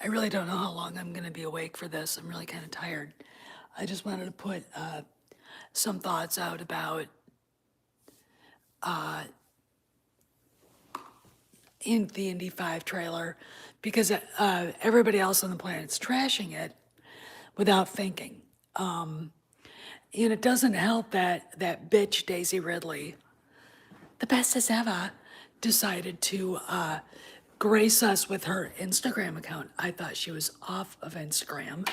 I really don't know how long I'm going to be awake for this. I'm really kind of tired. I just wanted to put some thoughts out about in the Indy 5 trailer because everybody else on the planet's trashing it without thinking. And it doesn't help that that bitch Daisy Ridley, the bestest ever, decided to grace us with her Instagram account. I thought she was off of Instagram.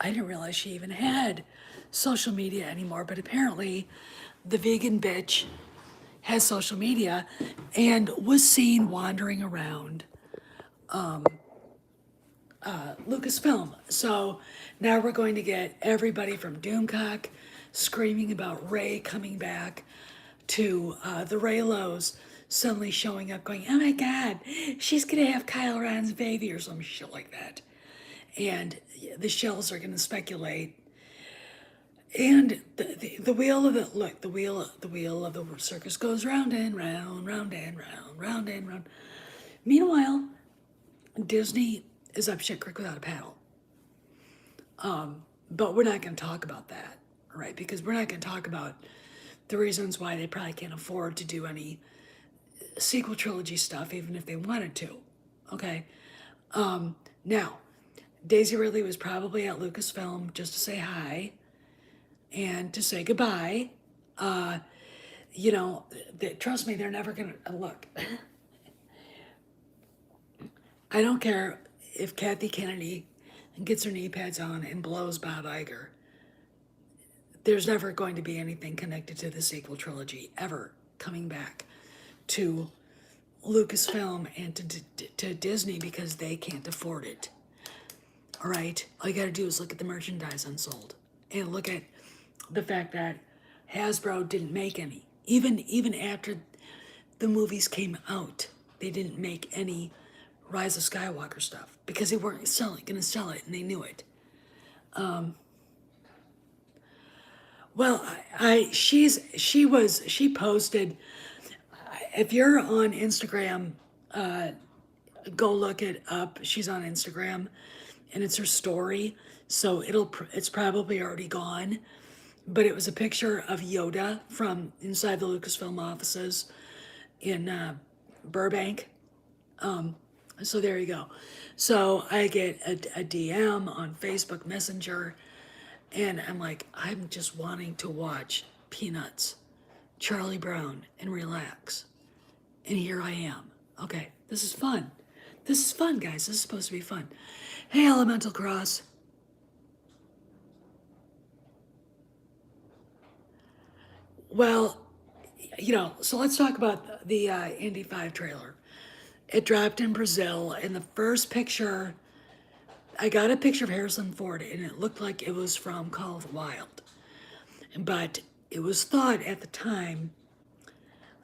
I didn't realize she even had social media anymore, but apparently the vegan bitch has social media and was seen wandering around Lucasfilm. So now we're going to get everybody from Doomcock screaming about Ray coming back to the Raylos suddenly showing up going, oh my God, she's going to have Kyle Ren's baby or some shit like that. And the shells are going to speculate. And the wheel of the wheel of the circus goes round and round, round and round, round and round. Meanwhile, Disney is up shit creek without a paddle. But we're not going to talk about that, right? Because we're not going to talk about the reasons why they probably can't afford to do any sequel trilogy stuff, even if they wanted to. Okay. Now, Daisy Ridley was probably at Lucasfilm just to say hi and to say goodbye. Trust me, they're never gonna look. I don't care if Kathy Kennedy gets her knee pads on and blows Bob Iger. There's never going to be anything connected to the sequel trilogy ever coming back to Lucasfilm and to Disney because they can't afford it. All right, all you gotta do is look at the merchandise unsold and look at the fact that Hasbro didn't make any. Even after the movies came out, they didn't make any Rise of Skywalker stuff because they weren't gonna sell it and they knew it. She posted. If you're on Instagram, go look it up. She's on Instagram, and it's her story. So it's probably already gone, but it was a picture of Yoda from inside the Lucasfilm offices in Burbank. So there you go. So I get a DM on Facebook Messenger, and I'm like, I'm just wanting to watch Peanuts, Charlie Brown, and relax. And here I am. Okay, this is fun. This is fun, guys. This is supposed to be fun. Hey, Elemental Cross. Well, so let's talk about the Indy 5 trailer. It dropped in Brazil, and the first picture, I got a picture of Harrison Ford, and it looked like it was from Call of the Wild. But it was thought at the time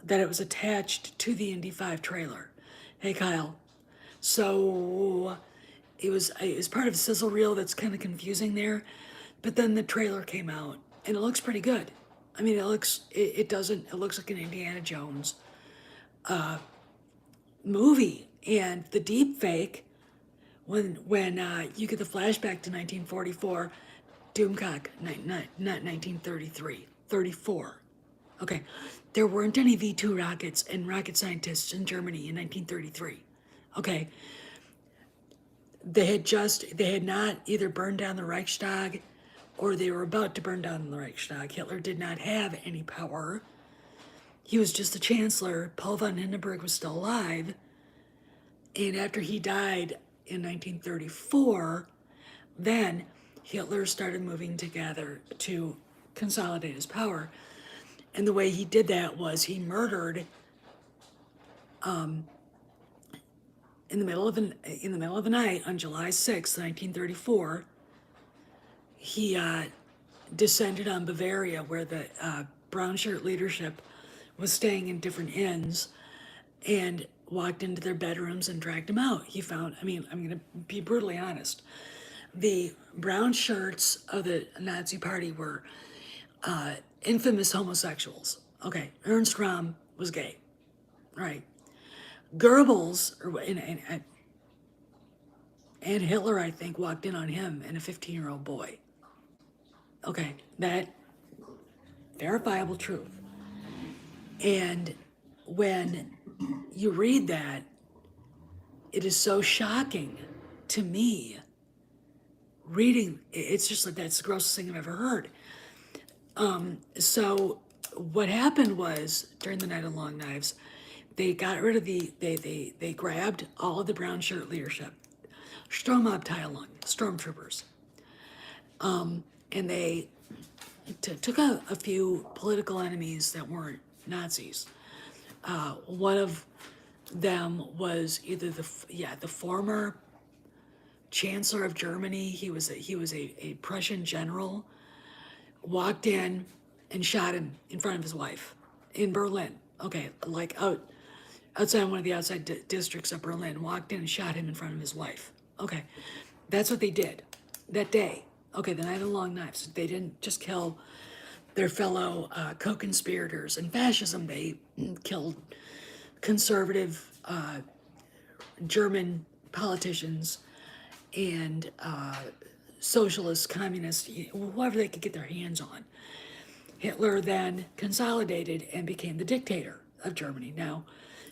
that it was attached to the Indy 5 trailer. Hey, Kyle. So it was part of a sizzle reel that's kind of confusing there, but then the trailer came out and it looks pretty good. I mean, it looks like an Indiana Jones movie, and the deep fake when you get the flashback to 1944, Doomcock, not 1933, 34. Okay, there weren't any V2 rockets and rocket scientists in Germany in 1933. Okay, they had not either burned down the Reichstag or they were about to burn down the Reichstag. Hitler did not have any power. He was just the chancellor. Paul von Hindenburg was still alive. And after he died in 1934, then Hitler started moving together to consolidate his power. And the way he did that was he murdered in the middle of the night on July 6, 1934, he descended on Bavaria, where the brown shirt leadership was staying in different inns, and walked into their bedrooms and dragged them out. I'm going to be brutally honest. The brown shirts of the Nazi party were infamous homosexuals. Okay, Ernst Röhm was gay, right? Goebbels, and Hitler, I think, walked in on him and a 15-year-old boy. Okay, that verifiable truth. And when you read that, it is so shocking to me. Reading, it's just like that's the grossest thing I've ever heard. So what happened was during the Night of Long Knives, they got rid of they grabbed all of the brown shirt leadership, Sturmabteilung, stormtroopers, and they took a few political enemies that weren't Nazis. One of them was either the former Chancellor of Germany. He was a Prussian general. Walked in and shot him in front of his wife in Berlin. Okay, like outside one of the outside districts of Berlin. Walked in and shot him in front of his wife. Okay, that's what they did that day. Okay, the Night of the Long Knives. They didn't just kill their fellow co-conspirators in fascism. They killed conservative German politicians and socialists, communists, whoever they could get their hands on. Hitler then consolidated and became the dictator of Germany. Now,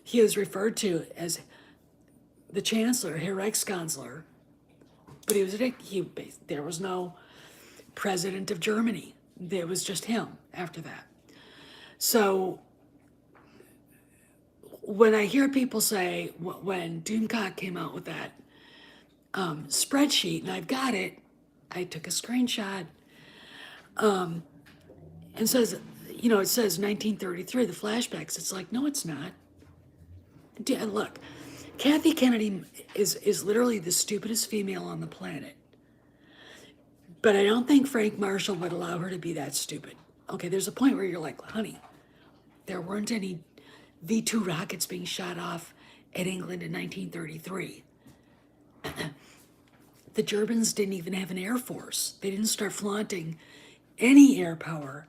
he is referred to as the Chancellor, Herr Reichskanzler, but there was no president of Germany. There was just him after that. So when I hear people say, when Doomcock came out with that spreadsheet, and I've got it, I took a screenshot, and says, it says 1933, the flashbacks. It's like, no, it's not. Look, Kathy Kennedy is literally the stupidest female on the planet. But I don't think Frank Marshall would allow her to be that stupid. Okay, there's a point where you're like, honey, there weren't any V-2 rockets being shot off at England in 1933. The Germans didn't even have an air force. They didn't start flaunting any air power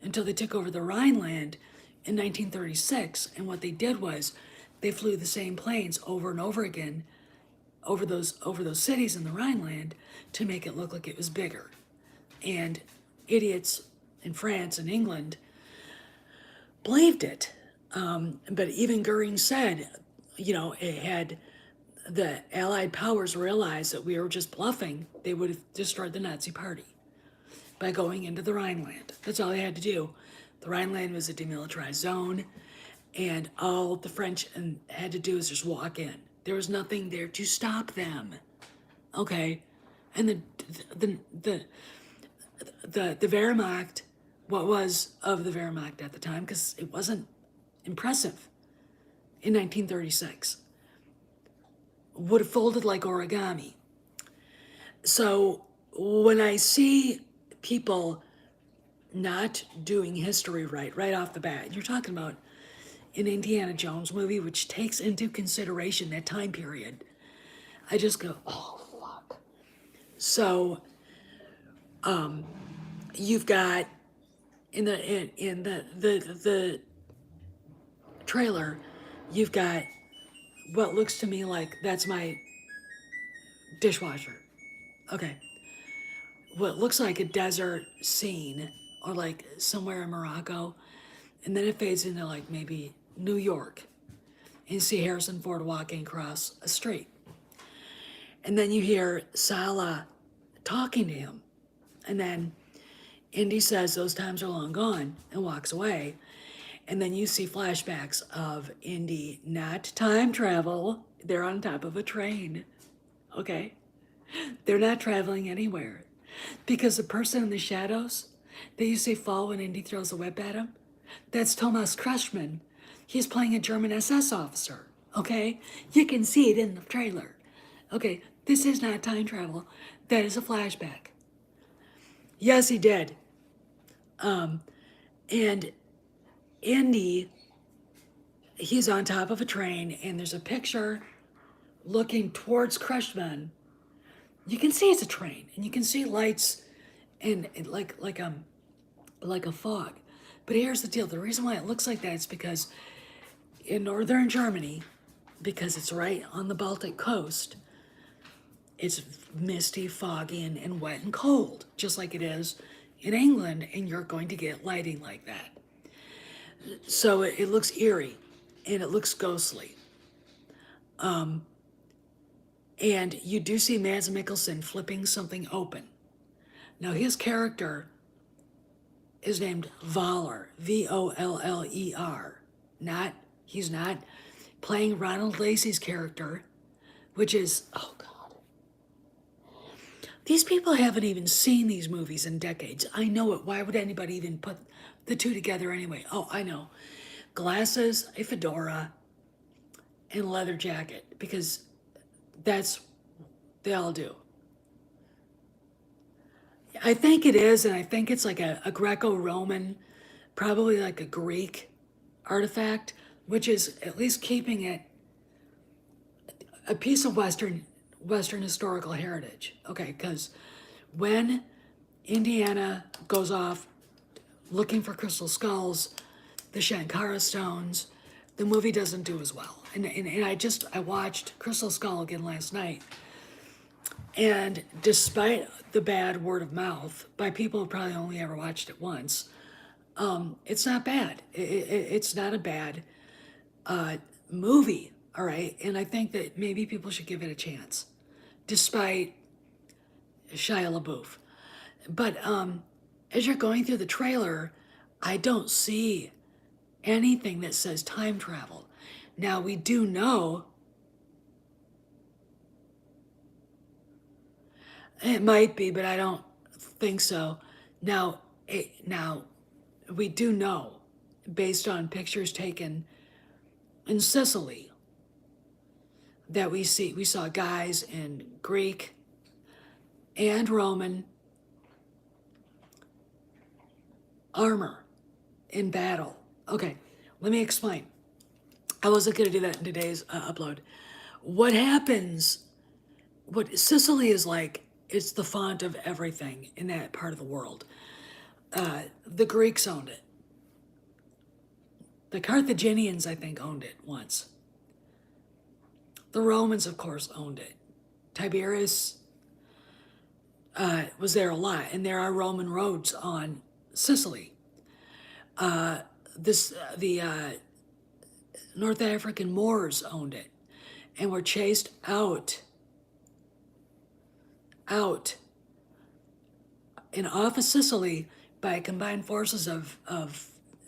until they took over the Rhineland in 1936. And what they did was they flew the same planes over and over again over those cities in the Rhineland to make it look like it was bigger. And idiots in France and England believed it. But even Goering said, it had the Allied powers realized that we were just bluffing, they would have destroyed the Nazi party by going into the Rhineland. That's all they had to do. The Rhineland was a demilitarized zone, and all the French had to do is just walk in. There was nothing there to stop them. Okay, and the Wehrmacht, what was of the Wehrmacht at the time, because it wasn't impressive in 1936, would have folded like origami. So when I see people not doing history right off the bat, you're talking about an Indiana Jones movie which takes into consideration that time period, I just go, oh fuck. So you've got in the trailer, you've got what looks to me like that's my dishwasher. Okay. What looks like a desert scene or like somewhere in Morocco, and then it fades into like maybe New York, and you see Harrison Ford walking across a street. And then you hear Salah talking to him, and then Indy says those times are long gone and walks away. And then you see flashbacks of Indy, not time travel. They're on top of a train, okay? They're not traveling anywhere. Because the person in the shadows that you see fall when Indy throws a whip at him, that's Thomas Kretschmann. He's playing a German SS officer, okay? You can see it in the trailer. Okay, this is not time travel. That is a flashback. Yes, he did. And Indy, he's on top of a train, and there's a picture looking towards Kretschmann. You can see it's a train, and you can see lights and like a fog. But here's the deal. The reason why it looks like that is because in northern Germany, because it's right on the Baltic coast, It's misty, foggy, and wet and cold, just like it is in England, and you're going to get lighting like that. So it looks eerie, and it looks ghostly. And you do see Mads Mikkelsen flipping something open. Now his character is named Voller, Voller. He's not playing Ronald Lacey's character, which is, oh God. These people haven't even seen these movies in decades. I know it. Why would anybody even put the two together anyway? Oh, I know. Glasses, a fedora, and a leather jacket, because that's, they all do. I think it is, and I think it's like a Greco-Roman, probably like a Greek artifact, which is at least keeping it a piece of Western historical heritage. Okay, because when Indiana goes off looking for crystal skulls, the Shankara stones, the movie doesn't do as well. And I watched Crystal Skull again last night, and despite the bad word of mouth by people who probably only ever watched it once, it's not bad. It's not a bad movie, all right? And I think that maybe people should give it a chance, despite Shia LaBeouf. But as you're going through the trailer, I don't see anything that says time travel. Now, we do know it might be, but I don't think so. Now, we do know, based on pictures taken in Sicily, that we saw guys in Greek and Roman armor in battle. Okay, let me explain. I wasn't going to do that in today's upload. What happens, what Sicily is like, it's the font of everything in that part of the world. The Greeks owned it. The Carthaginians, I think, owned it once. The Romans, of course, owned it. Tiberius was there a lot, and there are Roman roads on Sicily. The North African Moors owned it and were chased out and off of Sicily by combined forces of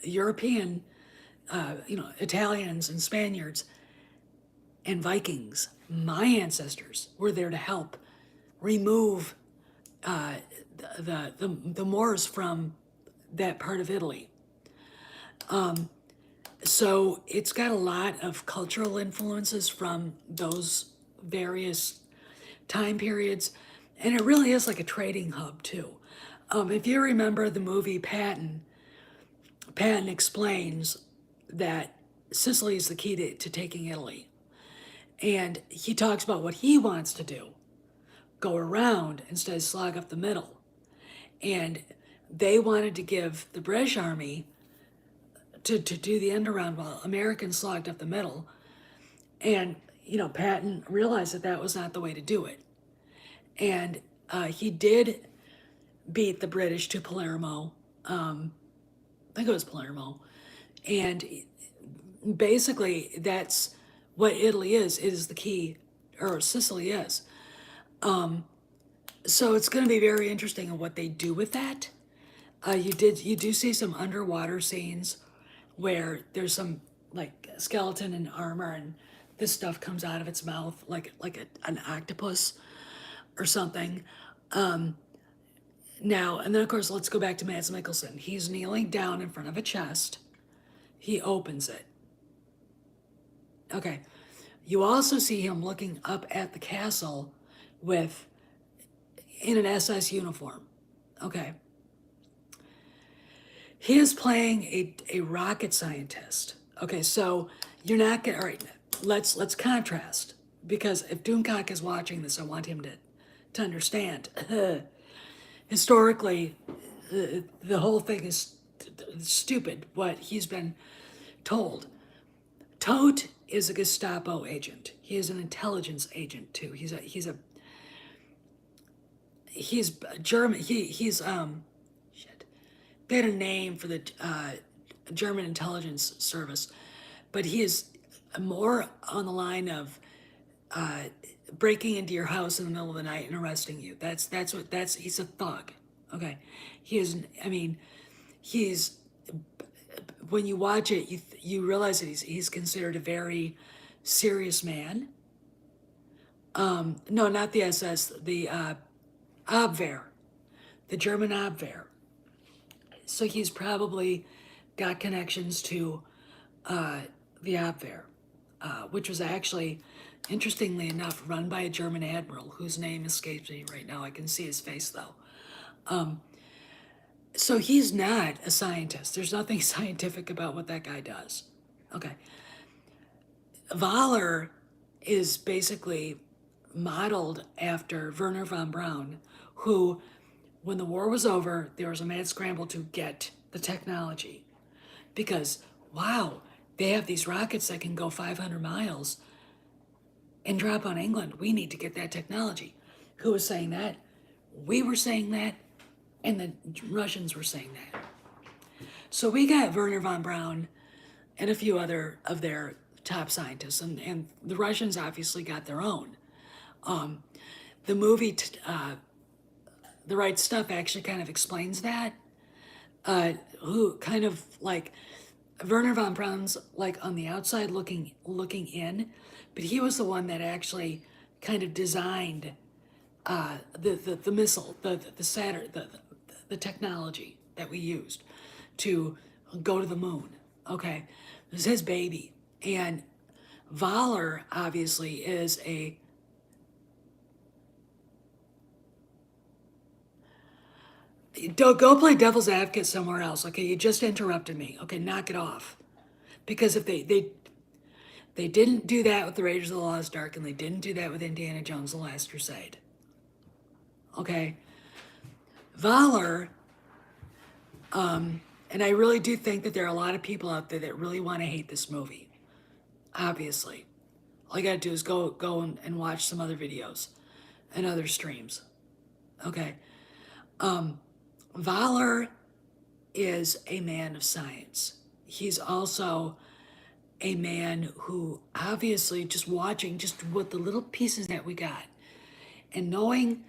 European, Italians and Spaniards and Vikings. My ancestors were there to help remove the Moors from that part of Italy. So it's got a lot of cultural influences from those various time periods, and it really is like a trading hub too. If you remember the movie Patton explains that Sicily is the key to taking Italy. And he talks about what he wants to do, go around instead of slog up the middle. And they wanted to give the British Army to do the end around while Americans slogged up the middle. And, Patton realized that was not the way to do it. And he did beat the British to Palermo. I think it was Palermo. And basically, that's what Italy is. It is the key, or Sicily is. So it's going to be very interesting in what they do with that. You do see some underwater scenes where there's some like skeleton and armor, and this stuff comes out of its mouth like an octopus or something. Now, and then of course, let's go back to Mads Mikkelsen. He's kneeling down in front of a chest. He opens it. Okay. You also see him looking up at the castle in an SS uniform. Okay. He is playing a rocket scientist. Okay, so you're not gonna, all right, let's contrast, because if Doomcock is watching this, I want him to understand. Historically, the whole thing is stupid, what he's been told. Todt is a Gestapo agent. He is an intelligence agent too. He's a he's German. He's shit. They had a name for the German intelligence service, but he is more on the line of breaking into your house in the middle of the night and arresting you. That's he's a thug. Okay, he is. I mean, he's when you watch it, you realize that he's considered a very serious man. No, not the SS, the Abwehr, the German Abwehr. So he's probably got connections to the Abwehr, which was actually, interestingly enough, run by a German admiral whose name escapes me right now. I can see his face though. So he's not a scientist. There's nothing scientific about what that guy does. Okay. Wahler is basically modeled after Werner von Braun, who, when the war was over, there was a mad scramble to get the technology. Because, wow, they have these rockets that can go 500 miles and drop on England. We need to get that technology. Who was saying that? We were saying that, and the Russians were saying that. So we got Werner von Braun and a few other of their top scientists, and the Russians obviously got their own. The movie, The Right Stuff, actually kind of explains that. Who kind of like Werner von Braun's like on the outside looking in, but he was the one that actually kind of designed the missile, the Saturn, the technology that we used to go to the moon. Okay, it was his baby, and Wahler obviously is a don't go play devil's advocate somewhere else. Okay, you just interrupted me. Okay, knock it off. Because if they didn't do that with the Raiders of the Lost Ark, and they didn't do that with Indiana Jones: The Last Crusade. Okay, Wahler, and I really do think that there are a lot of people out there that really want to hate this movie. Obviously, all you gotta do is go and watch some other videos and other streams. Okay. Wahler is a man of science. He's also a man who obviously just watching just what the little pieces that we got and knowing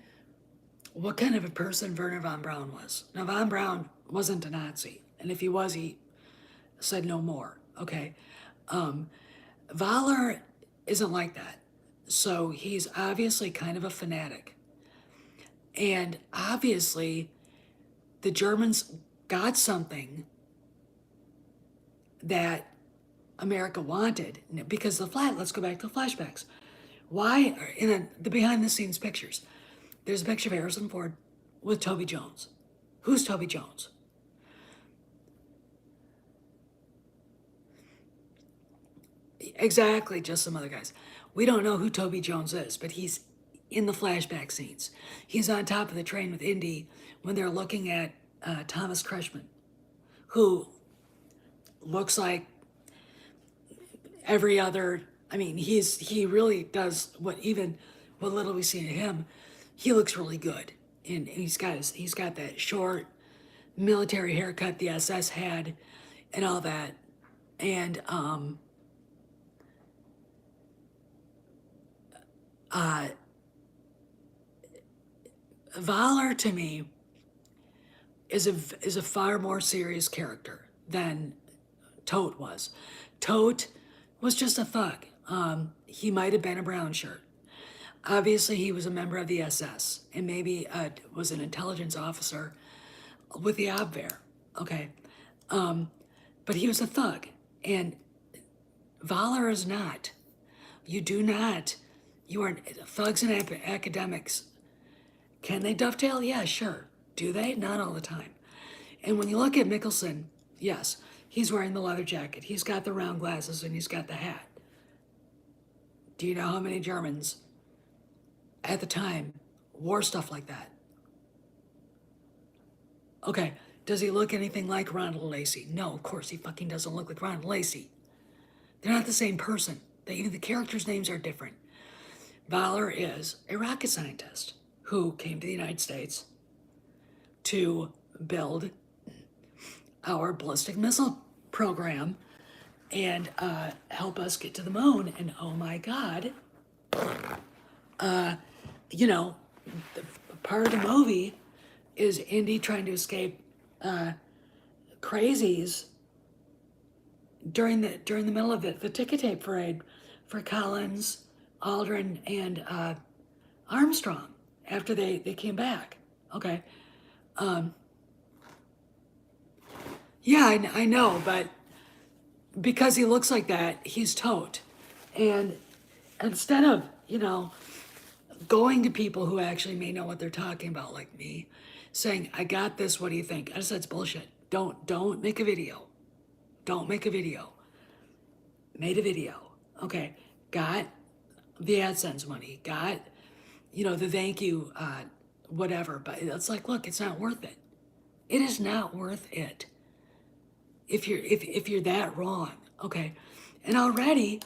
what kind of a person Werner von Braun was. Now, von Braun wasn't a Nazi, and if he was, he said no more, okay? Wahler isn't like that. So he's obviously kind of a fanatic. And obviously, the Germans got something that America wanted because let's go back to the flashbacks. Why, in the behind the scenes pictures, there's a picture of Harrison Ford with Toby Jones. Who's Toby Jones? Exactly, just some other guys. We don't know who Toby Jones is, but he's in the flashback scenes. He's on top of the train with Indy when they're looking at Thomas Kretschmann, who looks like every other. I mean, he really does what little we see of him. He looks really good, and he's got that short military haircut the SS had, and all that, and Wahler to me is a far more serious character than Todt was. Todt was just a thug. He might have been a brown shirt. Obviously, he was a member of the SS and maybe was an intelligence officer with the Abwehr. Okay, but he was a thug, and Wahler is not. You do not. You are thugs and academics. Can they dovetail? Yeah, sure. Do they? Not all the time. And when you look at Mikkelsen, yes, he's wearing the leather jacket. He's got the round glasses and he's got the hat. Do you know how many Germans at the time wore stuff like that? Okay, does he look anything like Ronald Lacey? No, of course he fucking doesn't look like Ronald Lacey. They're not the same person. Even the characters' names are different. Wahler is a rocket scientist who came to the United States to build our ballistic missile program and help us get to the moon. And oh my God, you know, part of the movie is Indy trying to escape crazies during the middle of the ticket tape parade for Collins, Aldrin, and Armstrong after they came back. Okay. Yeah, I know, but because he looks like that, he's tote. And instead of, going to people who actually may know what they're talking about, like me, saying, I got this, what do you think? I just said it's bullshit. Don't make a video. Don't make a video. Made a video. Okay. Got the AdSense money. Got, the thank you, whatever. But it's like, look, it's not worth it. It is not worth it. If you're that wrong, okay. And already,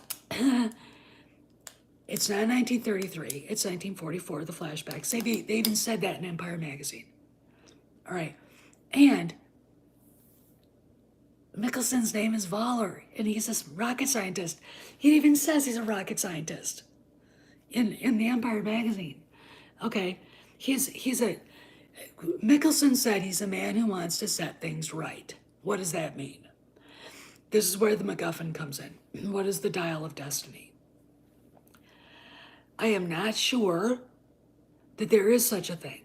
it's not 1933, it's 1944, the flashbacks. They even said that in Empire magazine. All right. And Mickelson's name is Voller, and he's a rocket scientist. He even says he's a rocket scientist in the Empire magazine. Okay. Mickelson said he's a man who wants to set things right. What does that mean? This is where the MacGuffin comes in. What is the dial of destiny? I am not sure that there is such a thing.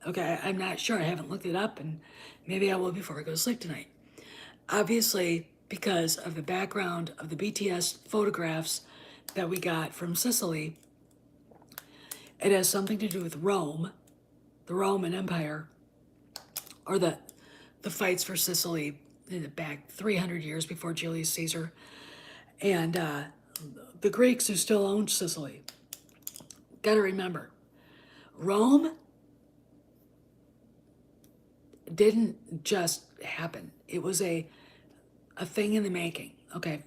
Okay, I'm not sure. I haven't looked it up, and maybe I will before I go to sleep tonight. Obviously, because of the background of the BTS photographs that we got from Sicily, it has something to do with Rome, the Roman Empire, or the fights for Sicily back 300 years before Julius Caesar, and the Greeks who still owned Sicily. Got to remember, Rome didn't just happen. It was a thing in the making. Okay,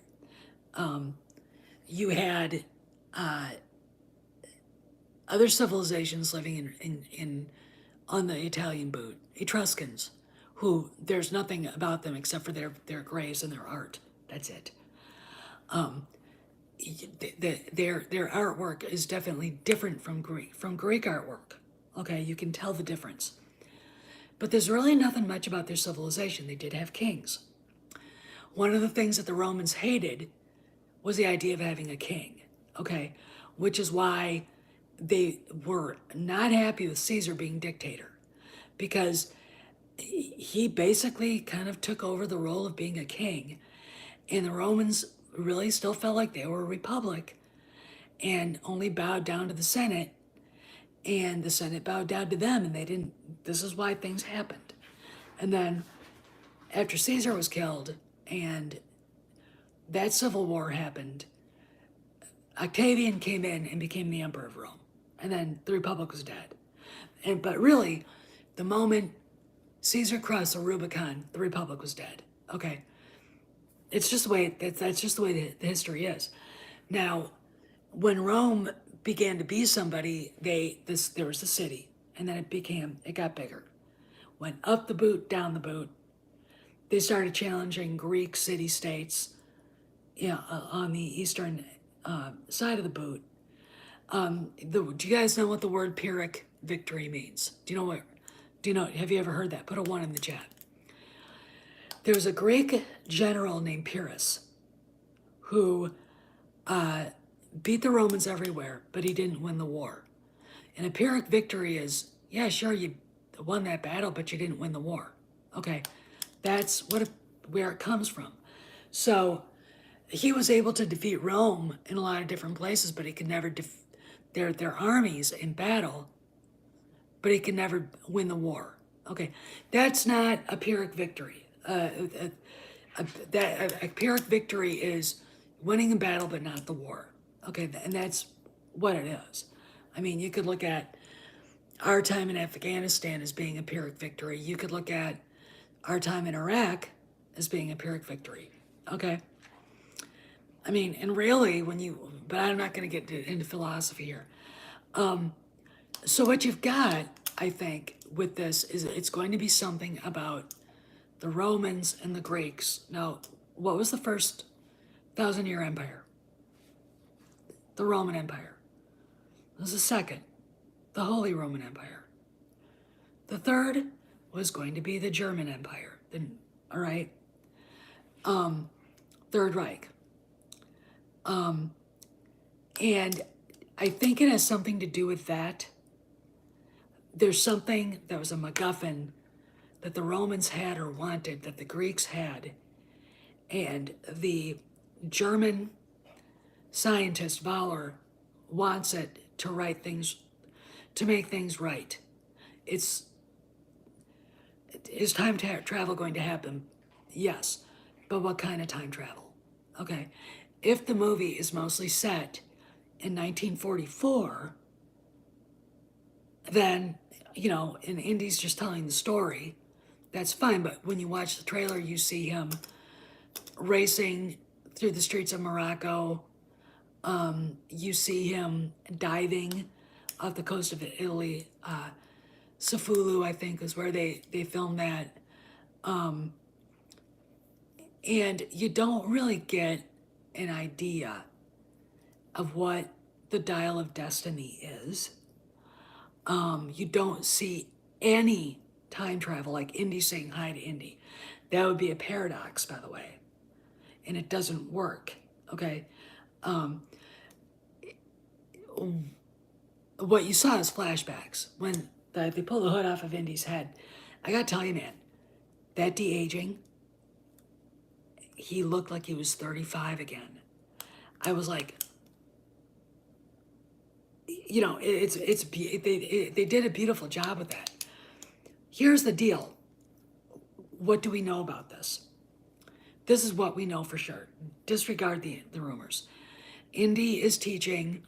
you had other civilizations living in on the Italian boot, Etruscans, who there's nothing about them except for their graves and their art. That's it. Their artwork is definitely different from Greek artwork. Okay, you can tell the difference. But there's really nothing much about their civilization. They did have kings. One of the things that the Romans hated was the idea of having a king. Okay, which is why they were not happy with Caesar being dictator, because he basically kind of took over the role of being a king, and the Romans really still felt like they were a republic and only bowed down to the Senate, and the Senate bowed down to them, and they didn't. This is why things happened. And then after Caesar was killed and that civil war happened, Octavian came in and became the emperor of Rome, and then the republic was dead. But really, the moment Caesar crossed the Rubicon, the republic was dead. Okay, it's just the way that's just the way the history is. Now, when Rome began to be somebody, there was the city, and then it got bigger, went up the boot, down the boot. They started challenging Greek city-states, on the eastern side of the boot. Do you guys know what the word Pyrrhic victory means? Have you ever heard that? Put a 1 in the chat. There was a Greek general named Pyrrhus who beat the Romans everywhere, but he didn't win the war. And a Pyrrhic victory is, yeah, sure, you won that battle, but you didn't win the war. Okay, that's where it comes from. So he was able to defeat Rome in a lot of different places, but he could never their armies in battle, but he could never win the war. Okay, that's not a Pyrrhic victory. A Pyrrhic victory is winning a battle but not the war. Okay, and that's what it is. I mean, you could look at our time in Afghanistan as being a Pyrrhic victory. You could look at our time in Iraq as being a Pyrrhic victory. Okay? I mean, and really, but I'm not going to get into philosophy here. So what you've got, I think, with this is it's going to be something about the Romans and the Greeks. Now, what was the first 1,000-year empire? The Roman Empire. What was the second? The Holy Roman Empire. The third was going to be the German Empire. Then, all right, Third Reich. And I think it has something to do with that. There's something that was a MacGuffin that the Romans had or wanted that the Greeks had, and the German scientist Bauer wants it to write things, to make things right. Is time travel going to happen? Yes, but what kind of time travel? Okay, if the movie is mostly set in 1944, then, and Indy's just telling the story, that's fine. But when you watch the trailer, you see him racing through the streets of Morocco. You see him diving off the coast of Italy. Safulu, I think, is where they filmed that. And you don't really get an idea of what the Dial of Destiny is. You don't see any time travel, like Indy saying hi to Indy. That would be a paradox, by the way. And it doesn't work, okay? What you saw is flashbacks. When they pull the hood off of Indy's head, I gotta tell you, man, that de-aging, he looked like he was 35 again. I was like, they did a beautiful job with that. Here's the deal. What do we know about this? This is what we know for sure. Disregard the rumors. Indy is teaching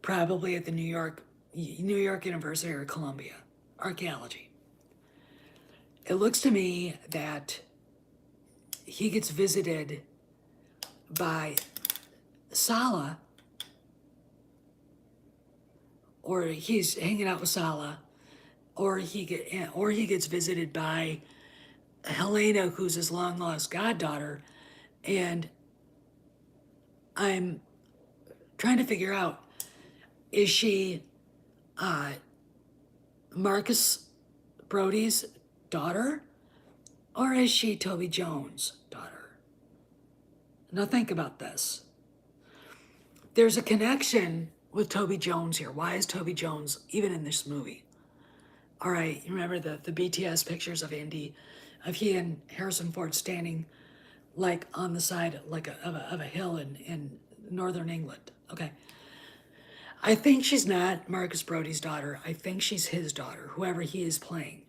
probably at the New York University or Columbia, archaeology. It looks to me that he gets visited by Sala, or he's hanging out with Sala, or he gets visited by Helena, who's his long lost goddaughter, and I'm trying to figure out, is she Marcus Brody's daughter, or is she Toby Jones' daughter? Now think about this. There's a connection with Toby Jones here. Why is Toby Jones even in this movie? All right, you remember the BTS pictures of Indy, of he and Harrison Ford standing like on the side like of a hill in northern England. Okay. I think she's not Marcus Brody's daughter. I think she's his daughter, whoever he is playing.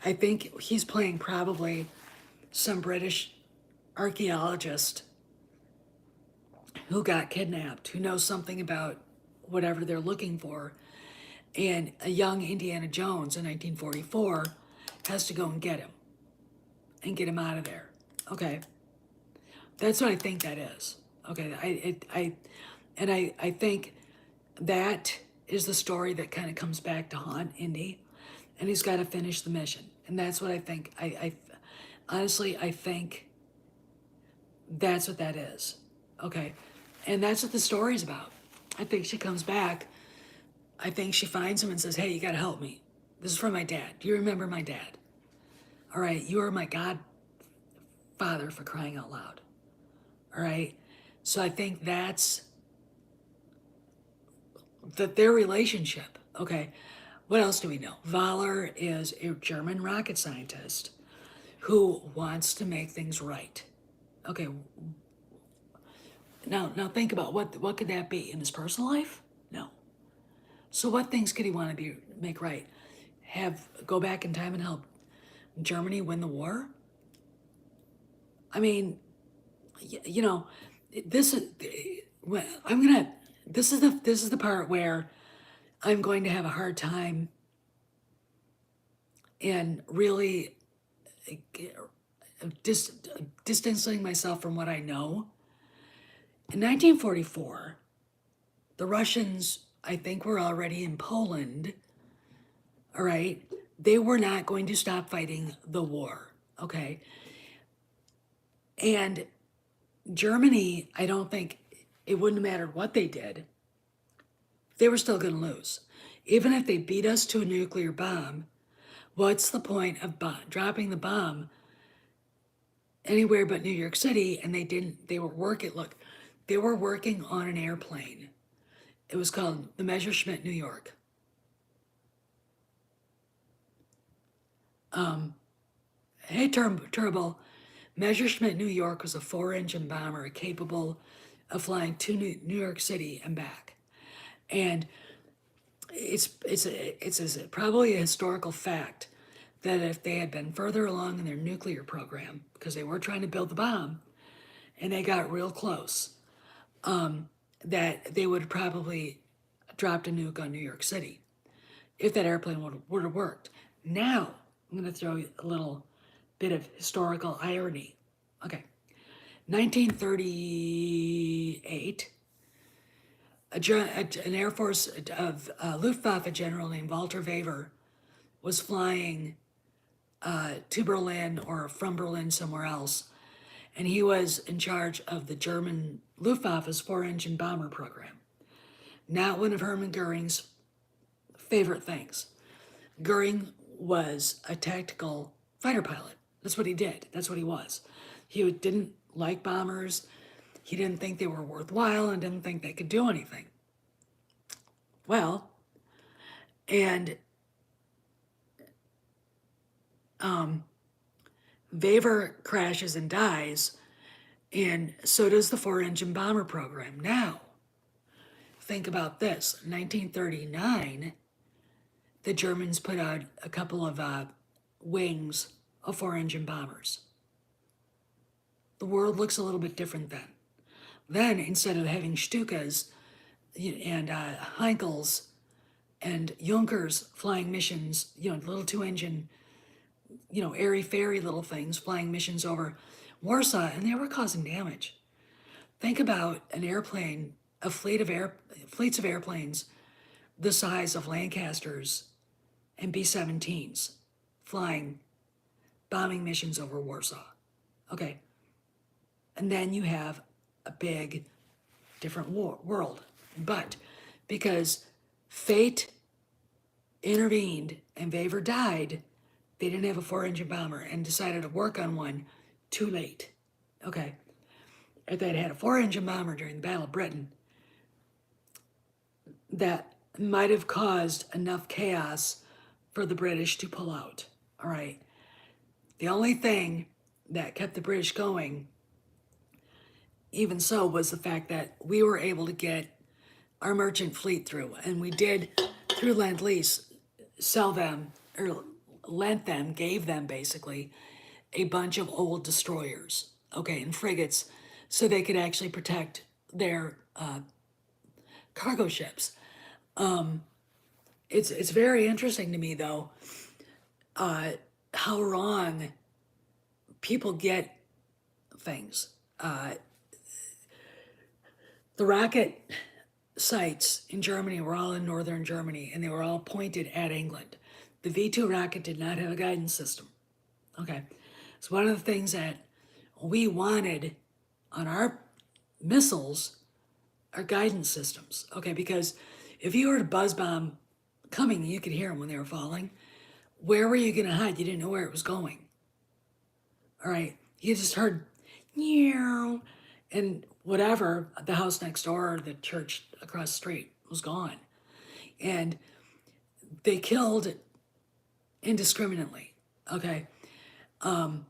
I think he's playing probably some British archaeologist who got kidnapped, who knows something about whatever they're looking for. And a young Indiana Jones in 1944 has to go and get him out of there. Okay. That's what I think that is. Okay. I think that is the story that kind of comes back to haunt Indy, and he's got to finish the mission. And that's what I think. I honestly, I think that's what that is. Okay. And that's what the story's about. I think she comes back. I think she finds him and says, hey, you got to help me. This is from my dad. Do you remember my dad? All right. You are my godfather, for crying out loud. All right. So I think that's their relationship. Okay. What else do we know? Voller is a German rocket scientist who wants to make things right. Okay. Now think about what could that be in his personal life? No. So what things could he want to make right? Go back in time and help Germany win the war? I mean, this is this is the part where I'm going to have a hard time in really distancing myself from what I know. In 1944, the Russians I think were already in Poland, all right, they were not going to stop fighting the war, okay? And Germany, I don't think it wouldn't have mattered what they did, they were still going to lose. Even if they beat us to a nuclear bomb, what's the point of dropping the bomb anywhere but New York City? And they were they were working on an airplane. It was called the Messerschmitt New York. Hey, Turbo, Messerschmitt New York was a 4-engine bomber capable of flying to New York City and back. And it's probably a historical fact that if they had been further along in their nuclear program, because they were trying to build the bomb, and they got real close, that they would have probably dropped a nuke on New York City if that airplane would have worked. Now, I'm going to throw you a little bit of historical irony. Okay, 1938, an Air Force of Luftwaffe general named Walter Wever was flying to Berlin or from Berlin somewhere else, and he was in charge of the German Luftwaffe's 4-engine bomber program. Not one of Hermann Goering's favorite things. Goering was a tactical fighter pilot. That's what he did. That's what he was. He didn't like bombers. He didn't think they were worthwhile and didn't think they could do anything. Well, and Wever crashes and dies, and so does the 4-engine bomber program. Now, think about this. 1939, the Germans put out a couple of wings of 4-engine bombers. The world looks a little bit different then. Then, instead of having Stukas and Heinkels and Junkers flying missions, little 2-engine, airy-fairy little things flying missions over Warsaw, and they were causing damage. Think about an airplane, fleets of airplanes the size of Lancasters and B-17s flying bombing missions over Warsaw. Okay. And then you have a big, different world. But because fate intervened and Wever died, they didn't have a 4-engine bomber and decided to work on one too late. Okay. If they'd had a 4-engine bomber during the Battle of Britain, that might have caused enough chaos for the British to pull out. All right. The only thing that kept the British going, even so, was the fact that we were able to get our merchant fleet through. And we did, through Lend-Lease, sell them, or lent them, gave them basically, a bunch of old destroyers, okay, and frigates, so they could actually protect their cargo ships. It's very interesting to me, though, how wrong people get things. The rocket sites in Germany were all in northern Germany, and they were all pointed at England. The V2 rocket did not have a guidance system. Okay, so one of the things that we wanted on our missiles are guidance systems. Okay, because if you heard a buzz bomb coming, you could hear them when they were falling. Where were you going to hide? You didn't know where it was going. All right, you just heard, meow, and whatever, the house next door or the church across the street was gone. And they killed indiscriminately, okay? And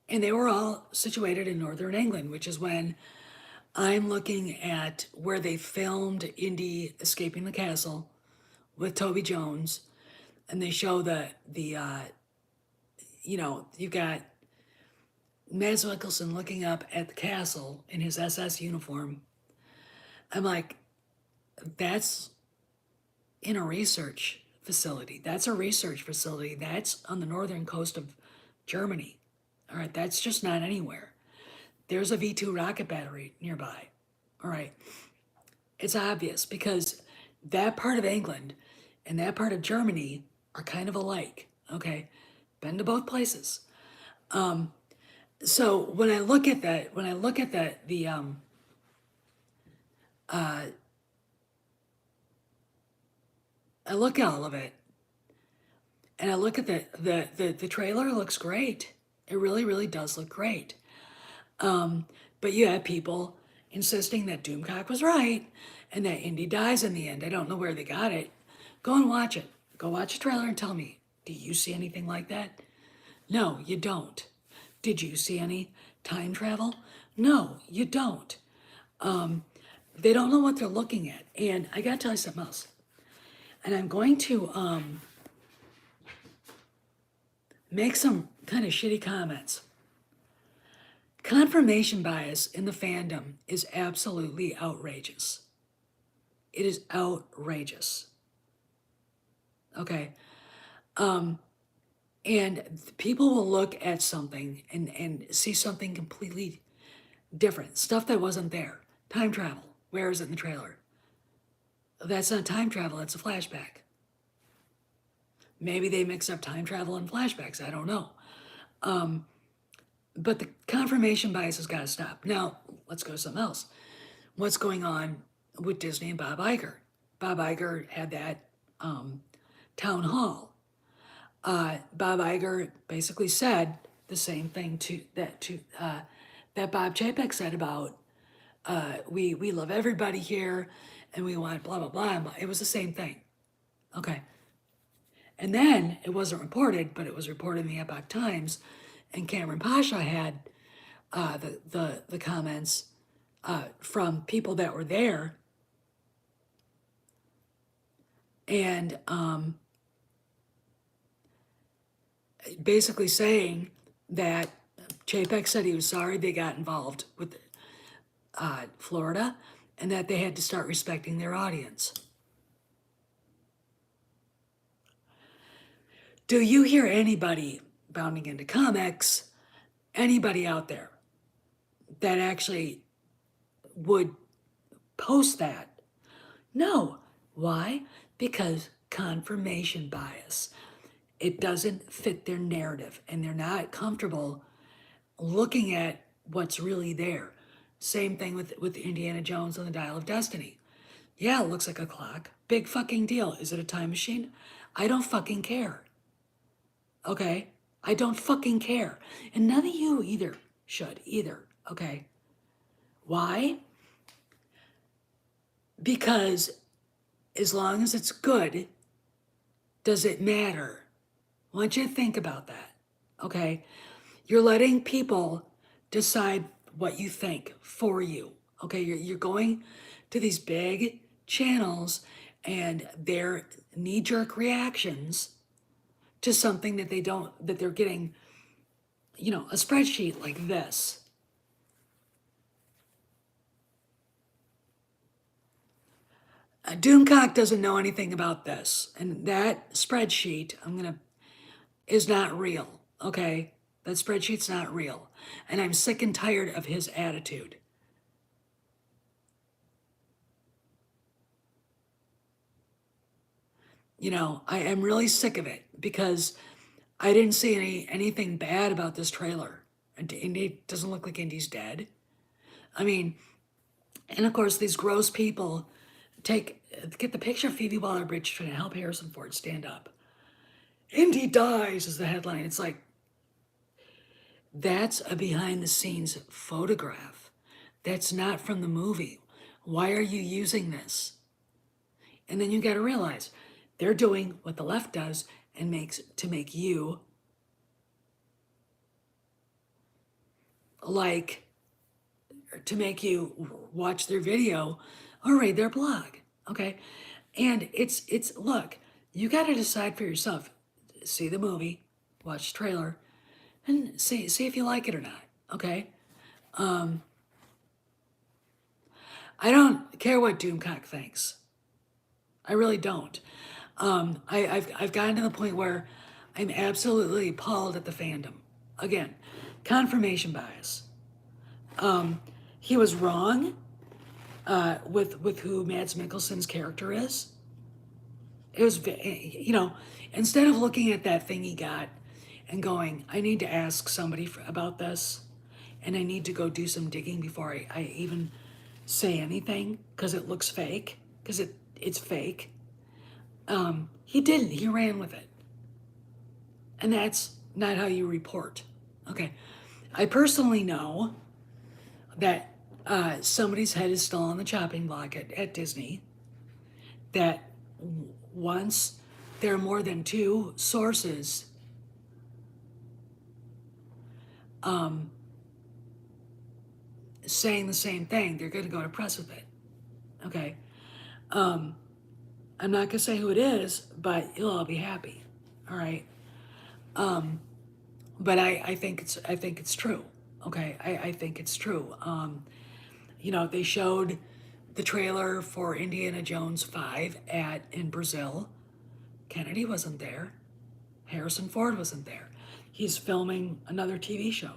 they were all situated in northern England, which is when I'm looking at where they filmed Indy escaping the castle with Toby Jones, and they show you've got Mads Mikkelsen looking up at the castle in his SS uniform. I'm like, that's in a research facility. That's a research facility. That's on the northern coast of Germany. All right, that's just not anywhere. There's a V2 rocket battery nearby. All right. It's obvious because that part of England and that part of Germany are kind of alike. Okay, been to both places. So when I look at that, uh, I look at all of it, and I look at the trailer. Looks great. It really, really does look great. But you have people insisting that Doomcock was right and that Indy dies in the end. I don't know where they got it. Go and watch it. Go watch the trailer and tell me, do you see anything like that? No, you don't. Did you see any time travel? No, you don't. They don't know what they're looking at. And I gotta tell you something else. And I'm going to make some kind of shitty comments. Confirmation bias in the fandom is absolutely outrageous. It is outrageous. Okay. And people will look at something and see something completely different, stuff that wasn't there. Time travel. Where is it in the trailer? That's not time travel, it's a flashback. Maybe they mix up time travel and flashbacks, I don't know. But the confirmation bias has got to stop. Now, let's go to something else. What's going on with Disney and Bob Iger? Bob Iger had that town hall. Bob Iger basically said the same thing that Bob Chapek said about we love everybody here and we want blah blah blah. It was the same thing. Okay. And then it wasn't reported, but it was reported in the Epoch Times, and Cameron Pasha had the comments from people that were there, and basically saying that Chapek said he was sorry they got involved with Florida, and that they had to start respecting their audience. Do you hear anybody bounding into comics, anybody out there that actually would post that? No. Why? Because confirmation bias. It doesn't fit their narrative, and they're not comfortable looking at what's really there. Same thing with Indiana Jones and the Dial of Destiny. Yeah, it looks like a clock. Big fucking deal. Is it a time machine? I don't fucking care. Okay? I don't fucking care. And none of you either should either. Okay? Why? Because as long as it's good, does it matter? I want you to think about that. Okay? You're letting people decide what you think for you. Okay? You're going to these big channels and their knee-jerk reactions to something that they're getting, a spreadsheet like this. Doomcock doesn't know anything about this, and that spreadsheet is not real. Okay, that spreadsheet's not real, and I'm sick and tired of his attitude. I am really sick of it because I didn't see anything bad about this trailer. And Indy doesn't look like Indy's dead. I mean, and of course these gross people get the picture of Phoebe Waller-Bridge trying to help Harrison Ford stand up. Indy dies is the headline. It's like, that's a behind the scenes photograph. That's not from the movie. Why are you using this? And then you got to realize they're doing what the left does and to make you watch their video or read their blog. Okay? And it's look, you got to decide for yourself. See the movie, watch the trailer, and see if you like it or not. Okay? I don't care what Doomcock thinks. I really don't. I've gotten to the point where I'm absolutely appalled at the fandom. Again, confirmation bias. He was wrong. with who Mads Mikkelsen's character is. It was, instead of looking at that thing he got and going, I need to ask somebody about this, and I need to go do some digging before I even say anything because it looks fake, because it's fake. He didn't. He ran with it. And that's not how you report. Okay. I personally know that somebody's head is still on the chopping block at Disney, that once there are more than two sources saying the same thing, they're going to go to press with it. Okay. I'm not going to say who it is, but you'll all be happy. All right. But I think it's true. Okay. I think it's true. They showed the trailer for Indiana Jones 5 in Brazil. Kennedy wasn't there. Harrison Ford wasn't there. He's filming another TV show.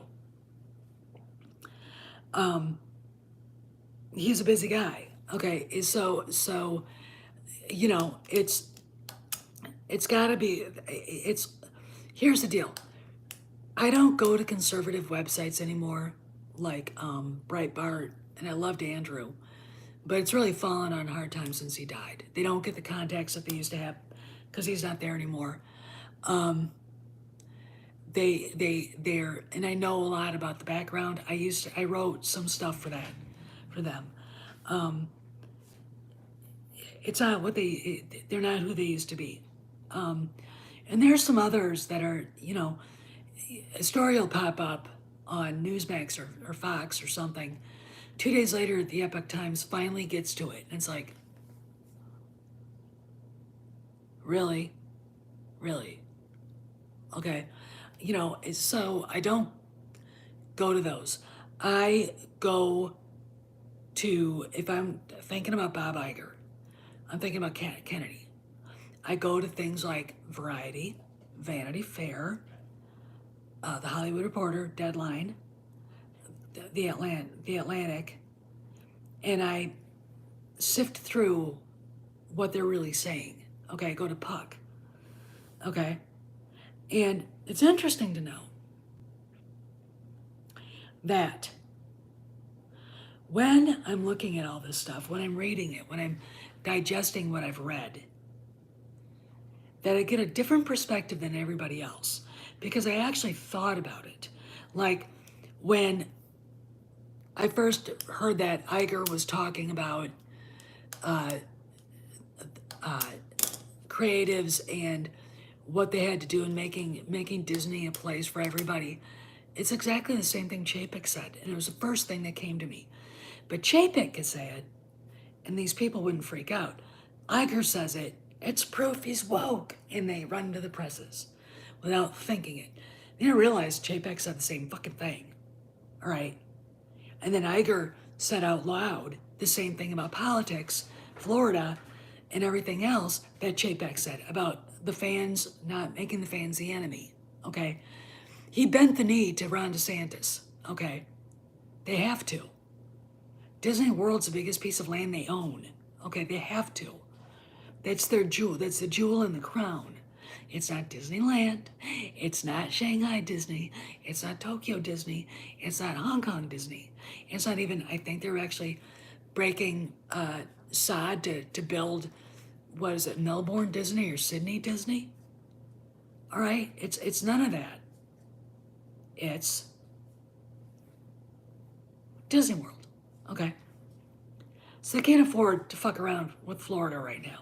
He's a busy guy. Okay, so it's got to be. Here's the deal. I don't go to conservative websites anymore, like Breitbart, and I loved Andrew, but it's really fallen on hard times since he died. They don't get the contacts that they used to have because he's not there anymore. They're, and I know a lot about the background. I wrote some stuff for them. It's not what they're not who they used to be. And there's some others that are, a story will pop up on Newsmax or Fox or something. 2 days later, the Epoch Times finally gets to it. And it's like, really? Really? Okay. So I don't go to those. I go to, if I'm thinking about Bob Iger, I'm thinking about Kennedy. I go to things like Variety, Vanity Fair, The Hollywood Reporter, Deadline, the Atlantic, and I sift through what they're really saying. Okay, I go to Puck. Okay, and it's interesting to know that when I'm looking at all this stuff, when I'm reading it, when I'm digesting what I've read, that I get a different perspective than everybody else because I actually thought about it. Like when I first heard that Iger was talking about creatives and what they had to do in making Disney a place for everybody, it's exactly the same thing Chapek said, and it was the first thing that came to me. But Chapek could say it, and these people wouldn't freak out. Iger says it, it's proof he's woke, and they run to the presses without thinking it. They didn't realize Chapek said the same fucking thing, all right? And then Iger said out loud the same thing about politics, Florida, and everything else that Chapek said about the fans not making the fans the enemy, okay? He bent the knee to Ron DeSantis, okay? They have to. Disney World's the biggest piece of land they own, okay? They have to. That's their jewel. That's the jewel in the crown. It's not Disneyland. It's not Shanghai Disney. It's not Tokyo Disney. It's not Hong Kong Disney. It's not even, I think they're actually breaking sod to build, what is it, Melbourne Disney or Sydney Disney? All right? It's none of that. It's Disney World. Okay? So they can't afford to fuck around with Florida right now.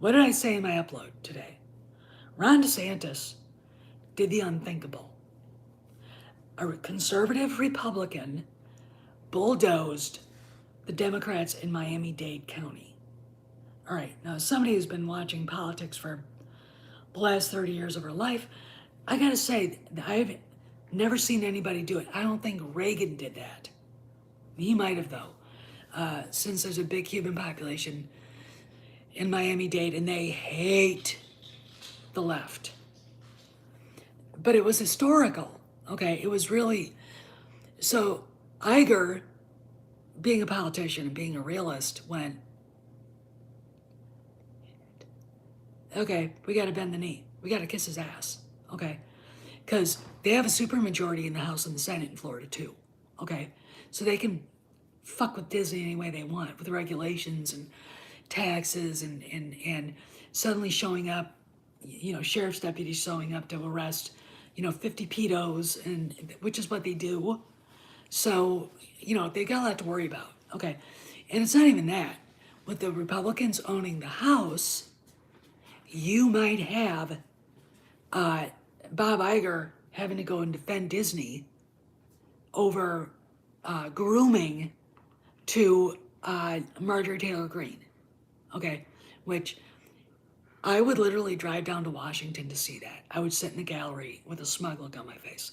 What did I say in my upload today? Ron DeSantis did the unthinkable. A conservative Republican bulldozed the Democrats in Miami-Dade County. All right, now as somebody who's been watching politics for the last 30 years of her life, I gotta say, I've never seen anybody do it. I don't think Reagan did that. He might have, though, since there's a big Cuban population in Miami-Dade, and they hate the left. But it was historical, okay? It was really, so Iger being a politician and being a realist went, okay, we got to bend the knee. We got to kiss his ass. Okay. Because they have a supermajority in the House and the Senate in Florida too. Okay. So they can fuck with Disney any way they want with regulations and taxes and suddenly showing up, sheriff's deputies showing up to arrest, 50 pedos, and which is what they do. So, they got a lot to worry about. Okay. And it's not even that. With the Republicans owning the House, you might have Bob Iger having to go and defend Disney over grooming to Marjorie Taylor Greene. Okay. Which I would literally drive down to Washington to see that. I would sit in the gallery with a smug look on my face.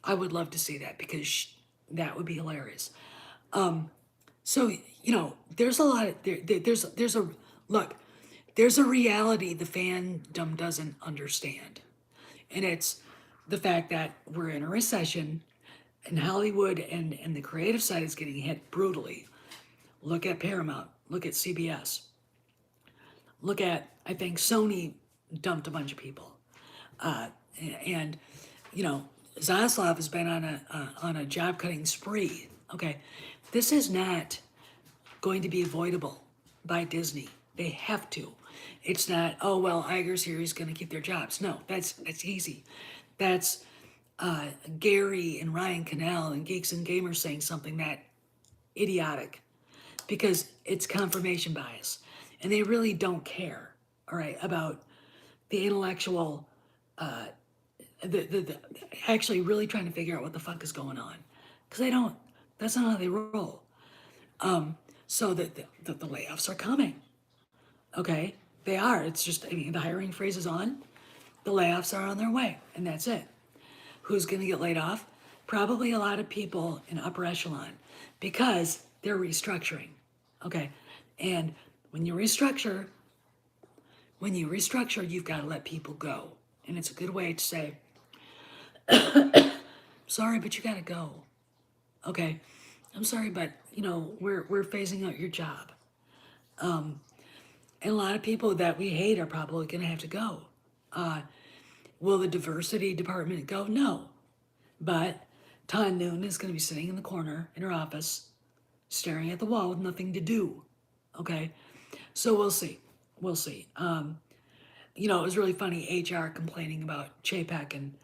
I would love to see that because that would be hilarious. So, there's a lot of, there's a, look, there's a reality the fandom doesn't understand. And it's the fact that we're in a recession and Hollywood and the creative side is getting hit brutally. Look at Paramount, look at CBS. Look at, I think Sony dumped a bunch of people. And, Zaslav has been on a job cutting spree. Okay. This is not going to be avoidable by Disney. They have to. It's not, oh, well, Iger's here, he's going to keep their jobs. No, that's easy. That's Gary and Ryan Cannell and Geeks and Gamers saying something that idiotic because it's confirmation bias. And they really don't care, all right, about the intellectual, actually really trying to figure out what the fuck is going on. Because they don't, that's not how they roll. So the layoffs are coming. Okay, they are. It's just, the hiring freeze is on. The layoffs are on their way, and that's it. Who's going to get laid off? Probably a lot of people in upper echelon because they're restructuring. Okay, and when you restructure, you've got to let people go. And it's a good way to say, sorry, but you got to go. Okay, I'm sorry, but, we're phasing out your job. And a lot of people that we hate are probably going to have to go. Will the diversity department go? No. But Todd Noon is going to be sitting in the corner in her office, staring at the wall with nothing to do. Okay? So we'll see. We'll see. It was really funny, HR complaining about Chapek and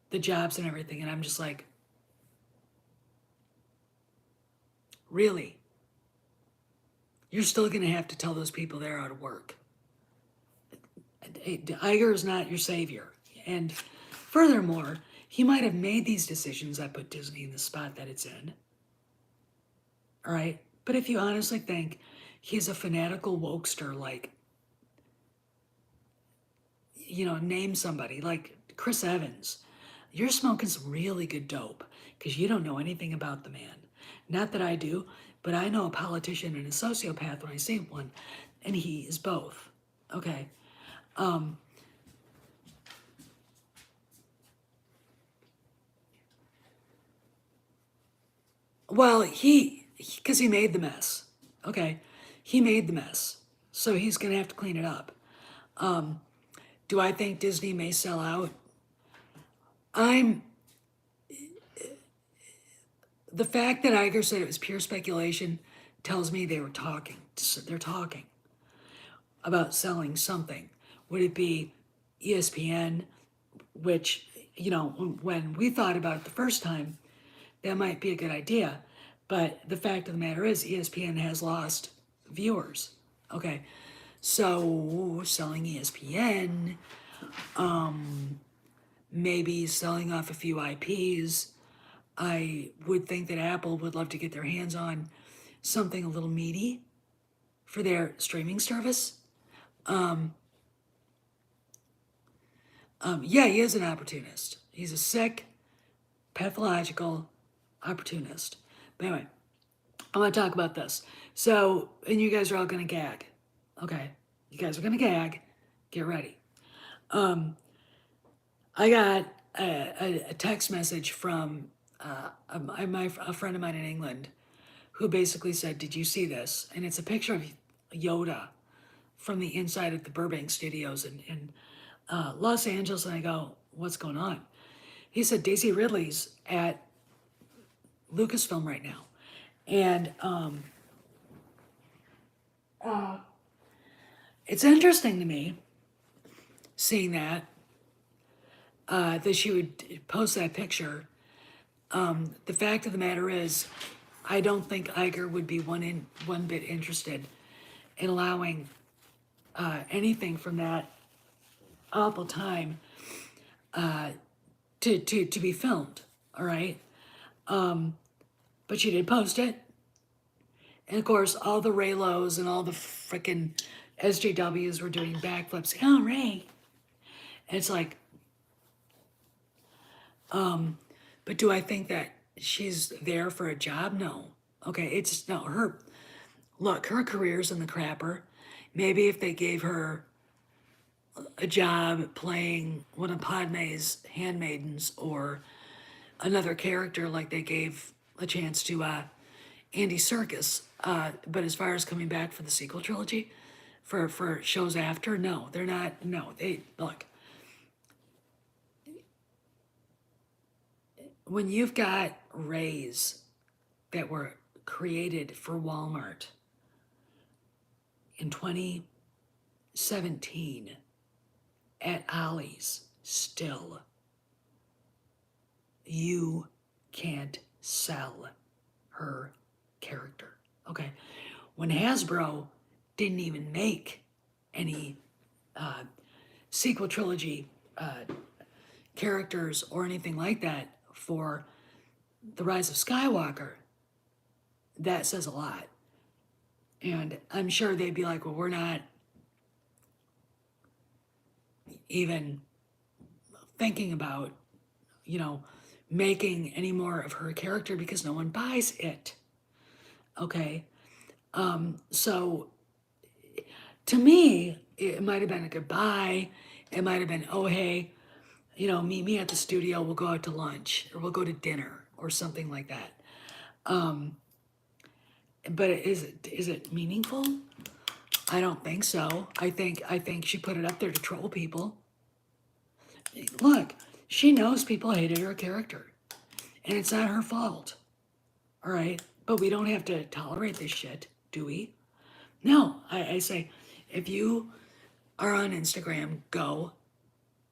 the jobs and everything. And I'm just like, really? You're still going to have to tell those people they're out of work. Iger is not your savior. And furthermore, he might have made these decisions that put Disney in the spot that it's in. All right? But if you honestly think he's a fanatical wokester, like, name somebody, like Chris Evans, you're smoking some really good dope because you don't know anything about the man. Not that I do, but I know a politician and a sociopath when I see one, and he is both. Okay? Well, because he made the mess. Okay? He made the mess. So he's going to have to clean it up. Do I think Disney may sell out? The fact that Iger said it was pure speculation tells me they're talking about selling something. Would it be ESPN, which, when we thought about it the first time, that might be a good idea. But the fact of the matter is ESPN has lost viewers. Okay. So selling ESPN, maybe selling off a few IPs. I would think that Apple would love to get their hands on something a little meaty for their streaming service. Yeah, he is an opportunist. He's a sick, pathological opportunist. But anyway, I want to talk about this. So, and you guys are all going to gag. Okay, you guys are going to gag. Get ready. I got a text message from a friend of mine in England who basically said, "Did you see this?" And it's a picture of Yoda from the inside of the Burbank Studios in Los Angeles. And I go, "What's going on?" He said, "Daisy Ridley's at Lucasfilm right now." And it's interesting to me seeing that, that she would post that picture. The fact of the matter is, I don't think Iger would be one bit interested in allowing anything from that awful time to be filmed. All right, but she did post it, and of course, all the Raylos and all the frickin' SJWs were doing backflips. Oh, Ray! And it's like, but do I think that she's there for a job? No. Okay, it's no her. Look, her career's in the crapper. Maybe if they gave her a job playing one of Padme's handmaidens or another character like they gave a chance to Andy Serkis. But as far as coming back for the sequel trilogy, for shows after, no, they're not. No, they look. When you've got Rays that were created for Walmart in 2017 at Ollie's, still, you can't sell her character. Okay, when Hasbro didn't even make any sequel trilogy characters or anything like that for The Rise of Skywalker, that says a lot. And I'm sure they'd be like, well, we're not even thinking about, making any more of her character because no one buys it. Okay. So to me, it might have been a goodbye. It might have been, oh, hey, meet me at the studio. We'll go out to lunch or we'll go to dinner or something like that. But is it meaningful? I don't think so. I think she put it up there to troll people. Look, she knows people hated her character, and it's not her fault. All right, but we don't have to tolerate this shit, do we? No, I say, if you are on Instagram, go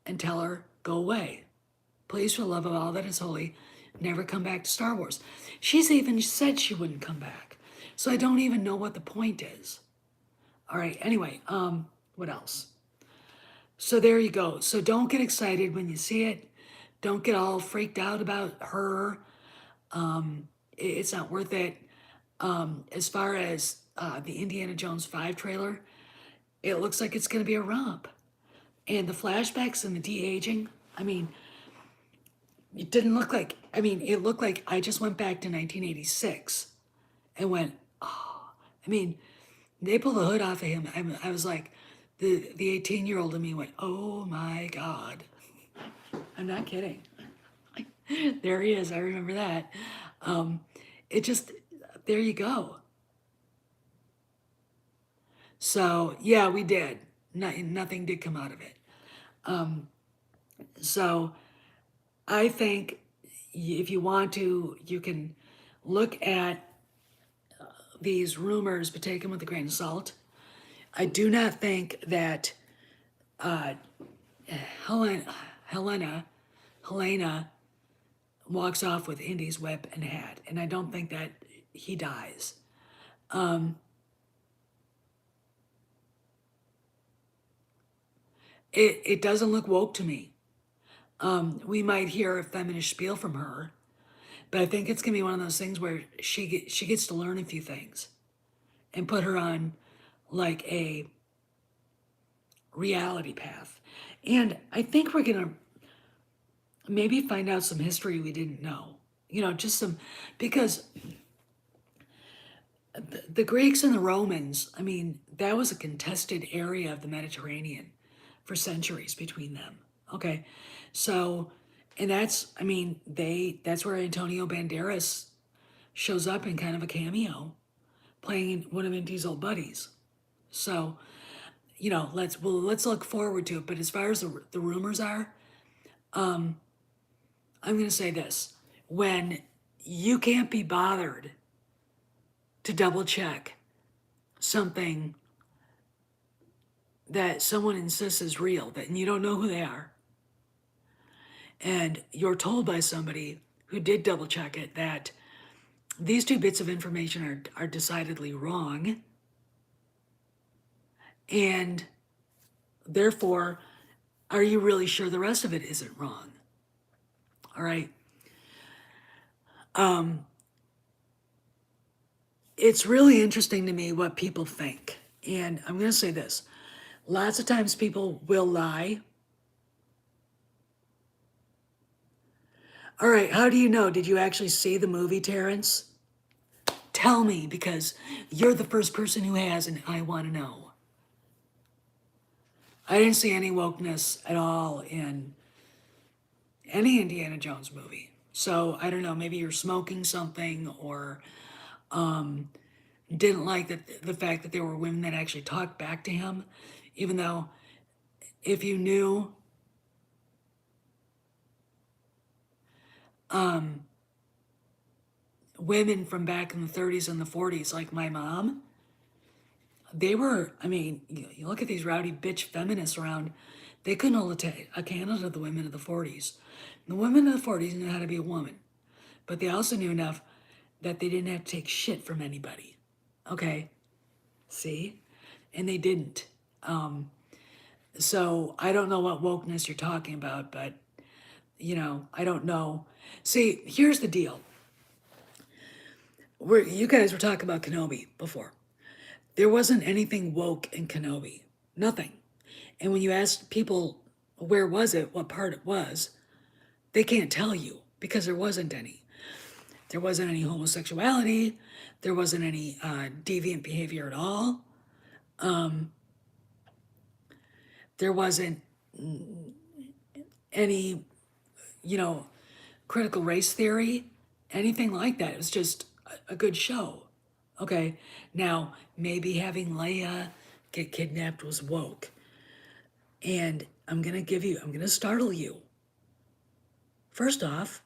and tell her, go away. Please, for the love of all that is holy, never come back to Star Wars. She's even said she wouldn't come back. So I don't even know what the point is. All right, anyway, what else? So there you go. So don't get excited when you see it. Don't get all freaked out about her. It's not worth it. As far as the Indiana Jones 5 trailer, it looks like it's going to be a romp. And the flashbacks and the de-aging, I mean, it didn't look like, it looked like I just went back to 1986 and went, oh, they pulled the hood off of him. I was like, the 18-year-old in me went, oh my God. I'm not kidding. There he is. I remember that. It just, there you go. So yeah, we did. Nothing did come out of it. So I think if you want to, you can look at these rumors, but take them with a grain of salt. I do not think that Helena walks off with Indy's whip and hat, and I don't think that he dies. It doesn't look woke to me. We might hear a feminist spiel from her, but I think it's gonna be one of those things where she gets to learn a few things and put her on like a reality path. And I think we're gonna maybe find out some history we didn't know. Just some, because the Greeks and the Romans, that was a contested area of the Mediterranean for centuries between them. Okay. So, and that's where Antonio Banderas shows up in kind of a cameo, playing one of Indy's old buddies. So, let's look forward to it. But as far as the rumors are, I'm going to say this: when you can't be bothered to double check something that someone insists is real, that you don't know who they are, and you're told by somebody who did double check it that these two bits of information are decidedly wrong, and therefore, are you really sure the rest of it isn't wrong? All right. It's really interesting to me what people think. And I'm going to say this: lots of times people will lie. All right, how do you know? Did you actually see the movie, Terrence? Tell me, because you're the first person who has, and I want to know. I didn't see any wokeness at all in any Indiana Jones movie. So I don't know, maybe you're smoking something, or didn't like the fact that there were women that actually talked back to him, even though if you knew women from back in the 30s and the 40s, like my mom, they were, I mean, you look at these rowdy bitch feminists around, they couldn't hold a candle to the women of the 40s. The women of the 40s knew how to be a woman, but they also knew enough that they didn't have to take shit from anybody. Okay? See? And they didn't. So I don't know what wokeness you're talking about, but, I don't know. See, here's the deal. You guys were talking about Kenobi before. There wasn't anything woke in Kenobi. Nothing. And when you ask people where was it, what part it was, they can't tell you because there wasn't any. There wasn't any homosexuality. There wasn't any deviant behavior at all. There wasn't any, critical race theory, anything like that. It was just a good show. Okay, now maybe having Leia get kidnapped was woke. And I'm going to startle you. First off,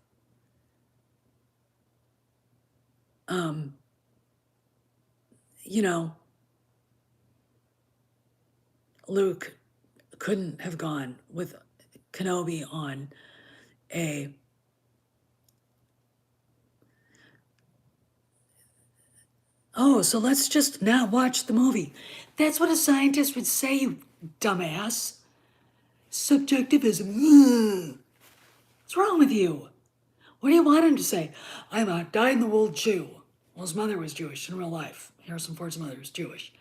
you know, Luke couldn't have gone with Kenobi on a so let's just not watch the movie. That's what a scientist would say, you dumbass. Subjectivism. Ugh. What's wrong with you? What do you want him to say? I'm a dyed-in-the-wool Jew. Well, his mother was Jewish in real life. Harrison Ford's mother was Jewish.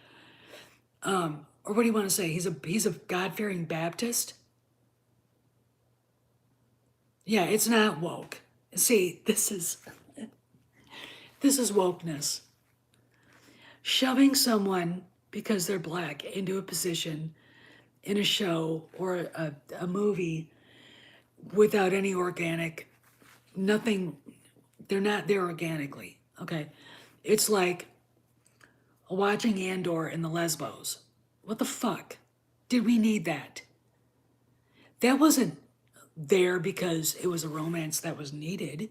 Or what do you want to say? He's a God-fearing Baptist? Yeah, it's not woke. See, this is wokeness. Shoving someone because they're black into a position in a show or a movie without any nothing, they're not there organically, okay? It's like watching Andor and the Lesbos. What the fuck? Did we need that? That wasn't there because it was a romance that was needed.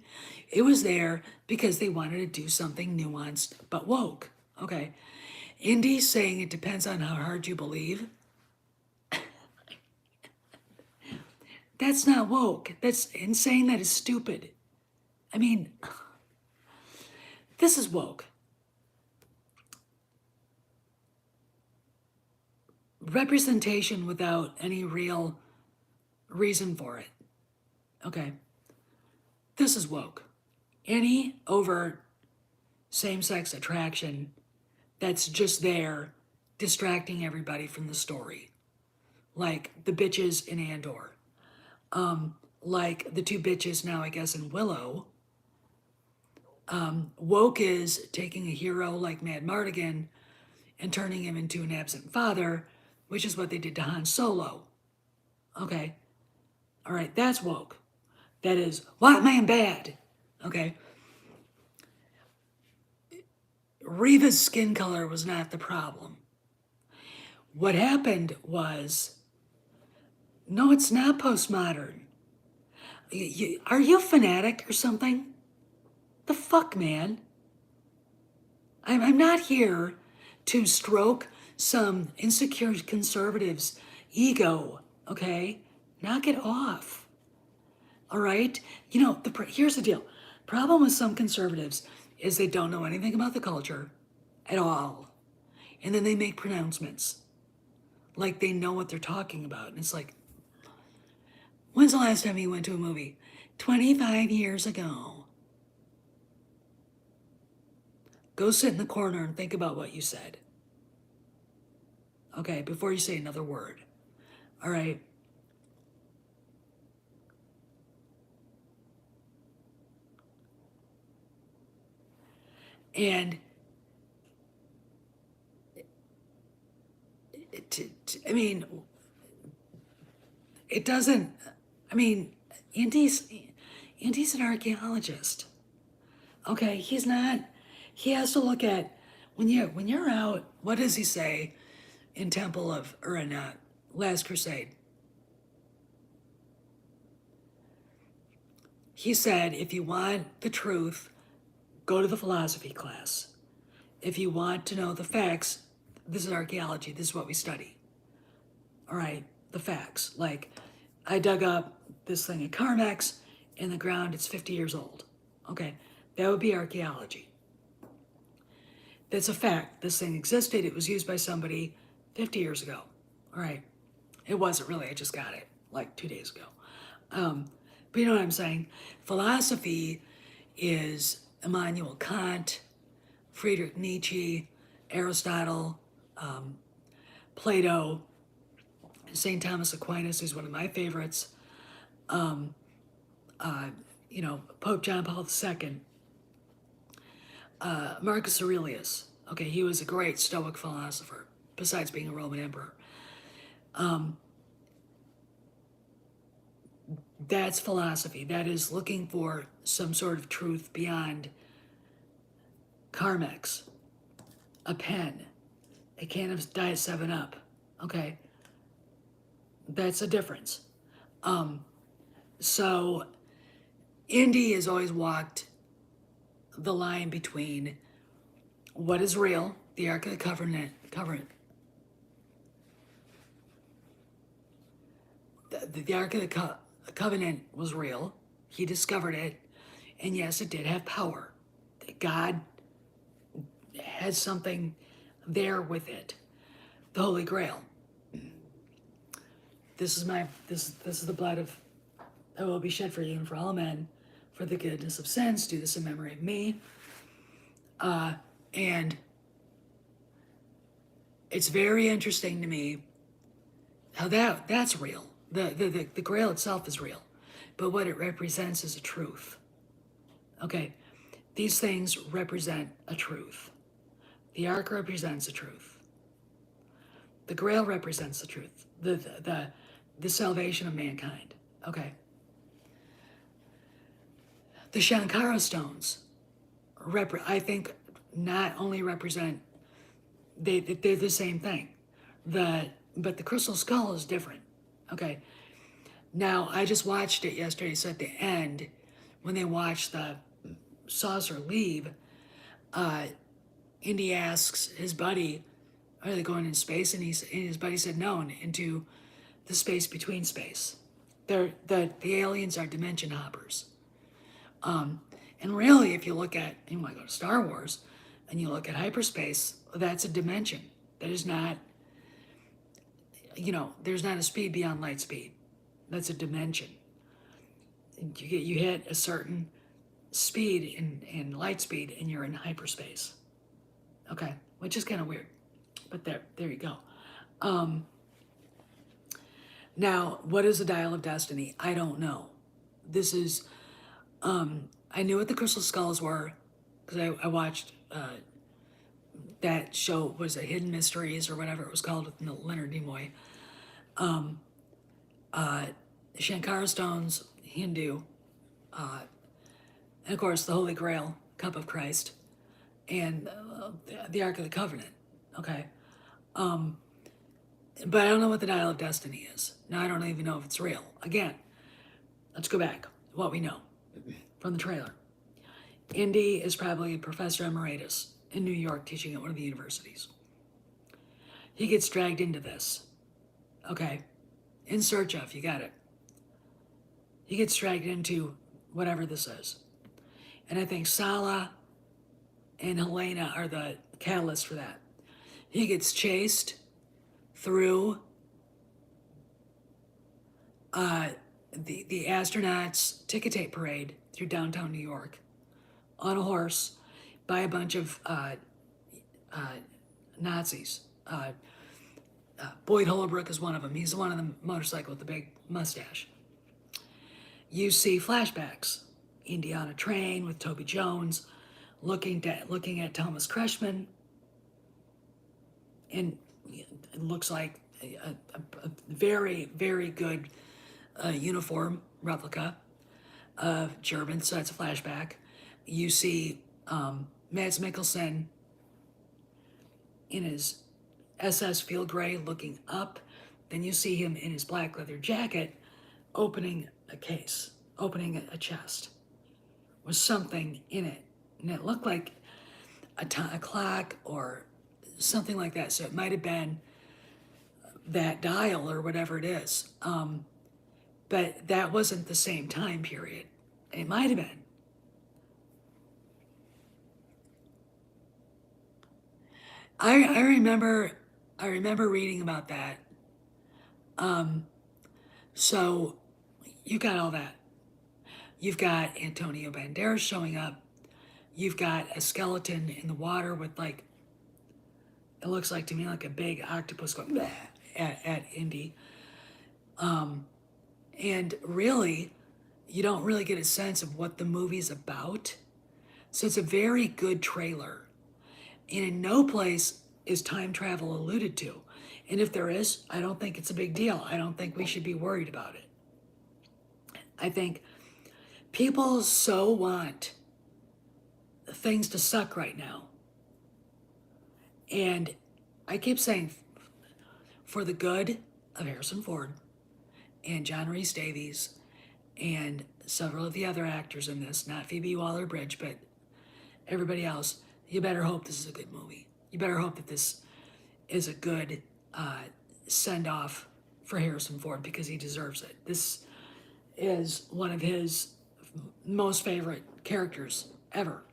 It was there because they wanted to do something nuanced but woke. Okay. Indy's saying it depends on how hard you believe. That's not woke. And saying that is stupid. I mean, this is woke. Representation without any real reason for it. Okay. This is woke. Any overt same-sex attraction that's just there distracting everybody from the story. Like the bitches in Andor. Like the two bitches now, I guess, in Willow. Woke is taking a hero like Mad Mardigan and turning him into an absent father, which is what they did to Han Solo. Okay. All right, that's woke. That is white man bad. Okay. Reva's skin color was not the problem. What happened was, no, it's not postmodern. Are you a fanatic or something? The fuck, man? I'm not here to stroke some insecure conservative's ego, okay? Knock it off, all right? You know, here's the deal. Problem with some conservatives is they don't know anything about the culture at all. And then they make pronouncements like they know what they're talking about. And it's like, when's the last time you went to a movie? 25 years ago. Go sit in the corner and think about what you said. Okay, before you say another word. All right? And I mean, it doesn't, I mean, Indy's an archaeologist. Okay, he's not, he has to look at, when you're out, what does he say in Temple of, or in Last Crusade? He said, if you want the truth, go to the philosophy class. If you want to know the facts, this is archaeology, this is what we study. All right, the facts. Like, I dug up this thing at Carmex in the ground, it's 50 years old. Okay, that would be archaeology. That's a fact. This thing existed, it was used by somebody 50 years ago. All right, it wasn't really, I just got it like 2 days ago. But you know what I'm saying? Philosophy is Immanuel Kant, Friedrich Nietzsche, Aristotle, Plato, St. Thomas Aquinas is one of my favorites. You know, Pope John Paul II, Marcus Aurelius. Okay, he was a great Stoic philosopher, besides being a Roman emperor. That's philosophy. That is looking for some sort of truth beyond Carmex, a pen, a can of Diet 7-Up. Okay, that's a difference. So Indy has always walked the line between what is real, the Ark of the Covenant, the Ark of the Covenant was real. He discovered it, and yes, it did have power. God has something there with it. The Holy Grail. This is the blood of that will be shed for you and for all men, for the goodness of sins. Do this in memory of me. And it's very interesting to me how that's real. The Grail itself is real, but what it represents is a truth. Okay, these things represent a truth. The Ark represents a truth. The Grail represents the truth. The salvation of mankind. Okay. The Shankara stones, I think, not only represent, they're the same thing. But the crystal skull is different. Okay. Now, I just watched it yesterday, so at the end, when they watch the saucer leave, Indy asks his buddy, are they going in space? And his buddy said no, into the space between space. The aliens are dimension hoppers. And really, if you look at, you want to go to Star Wars, and you look at hyperspace, that's a dimension. That is not, there's not a speed beyond light speed. That's a dimension. You hit a certain speed in light speed, and you're in hyperspace. Okay, which is kind of weird, but there you go. Now, what is the dial of destiny? I don't know. This is, I knew what the crystal skulls were because I watched that show, was it Hidden Mysteries or whatever it was called with Leonard Nimoy. Shankara stones, Hindu, and of course the Holy Grail, Cup of Christ, and the Ark of the Covenant. Okay. But I don't know what the Dial of Destiny is. Now I don't even know if it's real. Again, let's go back. What we know from the trailer. Indy is probably a professor emeritus in New York teaching at one of the universities. He gets dragged into this. Okay. In search of, you got it. He gets dragged into whatever this is. And I think Sala and Helena are the catalyst for that. He gets chased through the astronauts ticket tape parade through downtown New York on a horse by a bunch of Nazis. Boyd Holbrook is one of them. He's the one on the motorcycle with the big mustache. You see flashbacks. Indy on a train with Toby Jones, looking at Thomas Kretschmann, and it looks like a very, very good uniform replica of German, so that's a flashback. You see Mads Mikkelsen in his SS field gray looking up. Then you see him in his black leather jacket opening a case, opening a chest with something in it. And it looked like a clock or something like that. So it might have been that dial or whatever it is. But that wasn't the same time period. It might have been. I remember reading about that. So you got all that. You've got Antonio Banderas showing up. You've got a skeleton in the water with like, it looks like to me like a big octopus going bleh at Indy. And really, you don't really get a sense of what the movie's about. So it's a very good trailer. And in no place is time travel alluded to. And if there is, I don't think it's a big deal. I don't think we should be worried about it. I think people so want things to suck right now. And I keep saying, for the good of Harrison Ford and John Rhys Davies and several of the other actors in this, not Phoebe Waller-Bridge, but everybody else, you better hope this is a good movie. You better hope that this is a good send-off for Harrison Ford because he deserves it. This is one of his most favorite characters ever.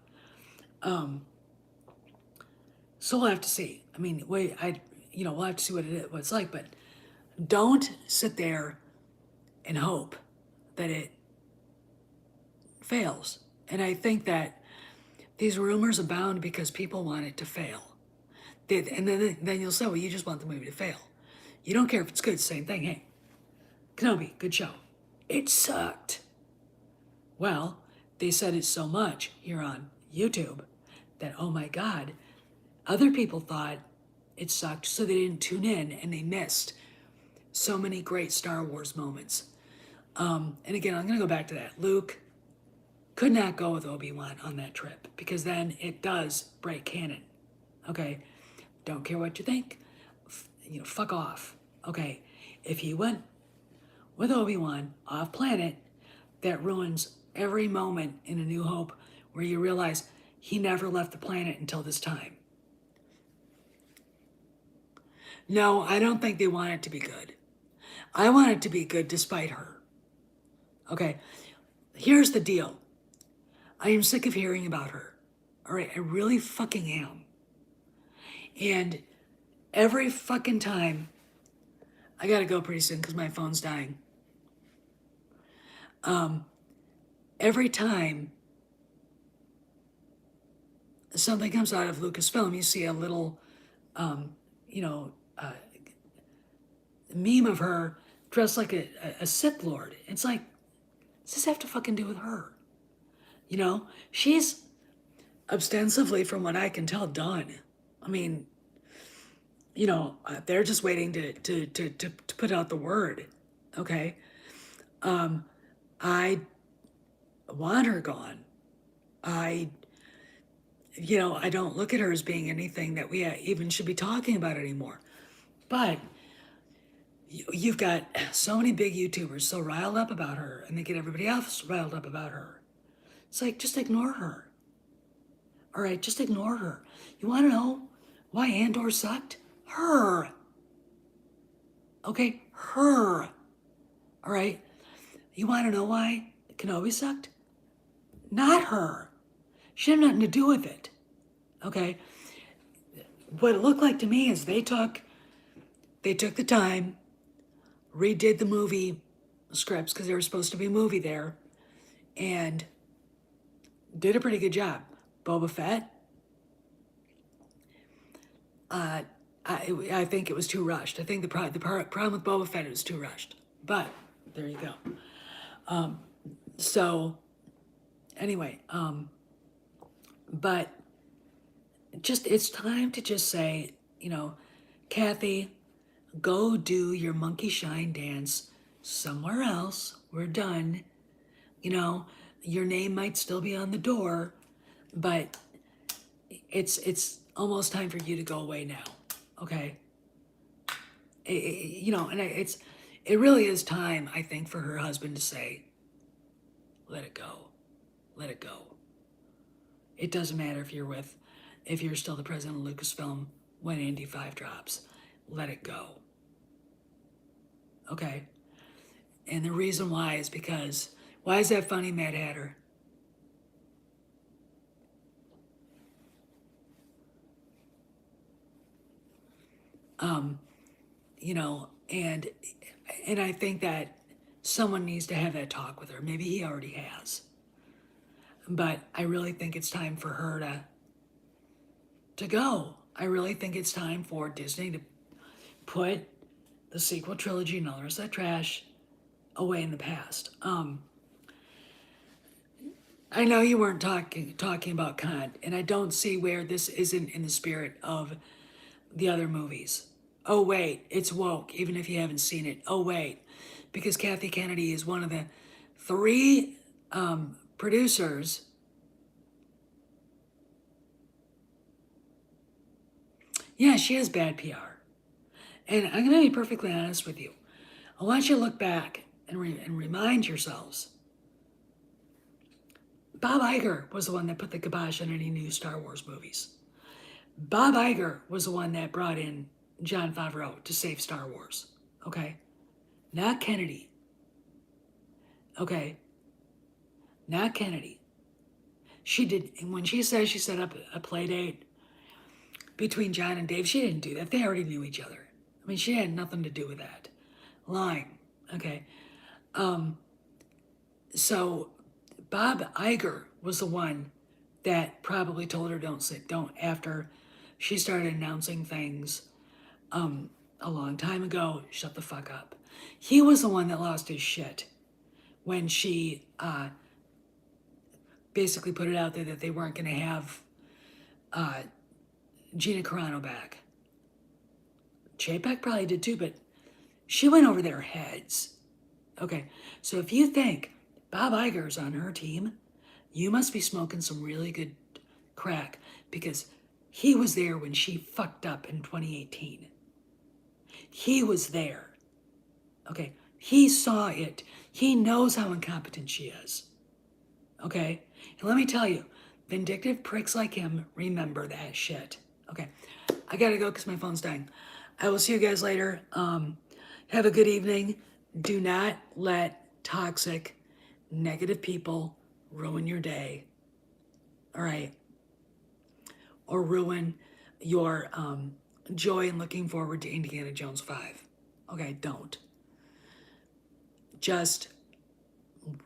So we'll have to see. I mean, we'll have to see what it's like, but don't sit there and hope that it fails. And I think that these rumors abound because people want it to fail. And then you'll say, well, you just want the movie to fail. You don't care if it's good. Same thing. Hey, Kenobi, good show. It sucked. Well, they said it so much here on YouTube that, oh my God, other people thought it sucked, so they didn't tune in and they missed so many great Star Wars moments. And again, I'm going to go back to that. Luke could not go with Obi-Wan on that trip because then it does break canon. Okay? Don't care what you think. Fuck off. Okay? If he went with Obi-Wan off planet, that ruins every moment in A New Hope where you realize he never left the planet until this time. No, I don't think they want it to be good. I want it to be good despite her. Okay, here's the deal. I am sick of hearing about her. All right, I really fucking am. And every fucking time, I gotta go pretty soon because my phone's dying. Every time something comes out of Lucasfilm, you see a little, meme of her dressed like a Sith Lord. It's like, does this have to fucking do with her? She's ostensibly, from what I can tell, done. I mean, they're just waiting to put out the word. Okay. I want her gone. I don't look at her as being anything that we even should be talking about anymore. But you've got so many big YouTubers so riled up about her, and they get everybody else riled up about her. It's like, just ignore her. All right, just ignore her. You want to know why Andor sucked? Her. Okay, her. All right. You want to know why Kenobi sucked? Not her. She had nothing to do with it. Okay. What it looked like to me is they took the time, redid the movie scripts because there was supposed to be a movie there, and did a pretty good job. Boba Fett, I think it was too rushed. I think the problem with Boba Fett, it was too rushed. But there you go. So anyway, but just it's time to just say, Kathy, go do your monkey shine dance somewhere else. We're done. Your name might still be on the door, but it's almost time for you to go away now. Okay. It really is time, I think, for her husband to say, let it go. Let it go. It doesn't matter if you're still the president of Lucasfilm when Indy 5 drops. Let it go. Okay? And the reason why is because, why is that funny, Mad Hatter? And I think that someone needs to have that talk with her. Maybe he already has. But I really think it's time for her to go. I really think it's time for Disney to put the sequel trilogy and all the rest of that trash away in the past. I know you weren't talking about Kant, and I don't see where this isn't in the spirit of the other movies. Oh wait, it's woke, even if you haven't seen it. Oh wait, because Kathy Kennedy is one of the 3 producers. Yeah, she has bad PR. And I'm going to be perfectly honest with you. I want you to look back and remind yourselves. Bob Iger was the one that put the kibosh on any new Star Wars movies. Bob Iger was the one that brought in Jon Favreau to save Star Wars. Okay? Not Kennedy. Okay? Not Kennedy. She did, when she says she set up a play date between John and Dave, she didn't do that. They already knew each other. I mean, she had nothing to do with that. Lying. Okay? So Bob Iger was the one that probably told her don't after she started announcing things a long time ago, shut the fuck up. He was the one that lost his shit when she basically put it out there that they weren't going to have Gina Carano back. Chapek probably did too, but she went over their heads. Okay, so if you think Bob Iger's on her team, you must be smoking some really good crack, because he was there when she fucked up in 2018. He was there. Okay, he saw it. He knows how incompetent she is. Okay, and let me tell you, vindictive pricks like him remember that shit. Okay, I gotta go because my phone's dying. I will see you guys later. Have a good evening. Do not let toxic, negative people ruin your day. All right. Or ruin your joy in looking forward to Indiana Jones 5. Okay, don't. Just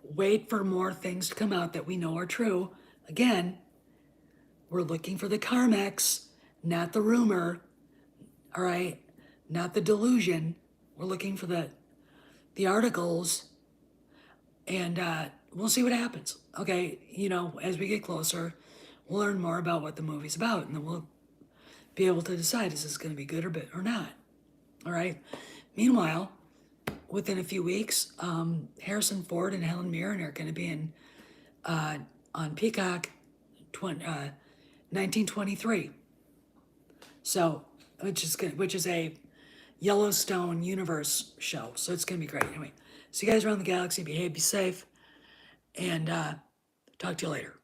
wait for more things to come out that we know are true. Again, we're looking for the Carmex, not the rumor. All right? Not the delusion. We're looking for the articles, and we'll see what happens. Okay, as we get closer, we'll learn more about what the movie's about, and then we'll be able to decide, is this going to be good or not. All right? Meanwhile, within a few weeks, Harrison Ford and Helen Mirren are going to be in on Peacock 1923. So, which is a Yellowstone universe show. So it's gonna be great. Anyway, see you guys around the galaxy. Behave, be safe, and talk to you later.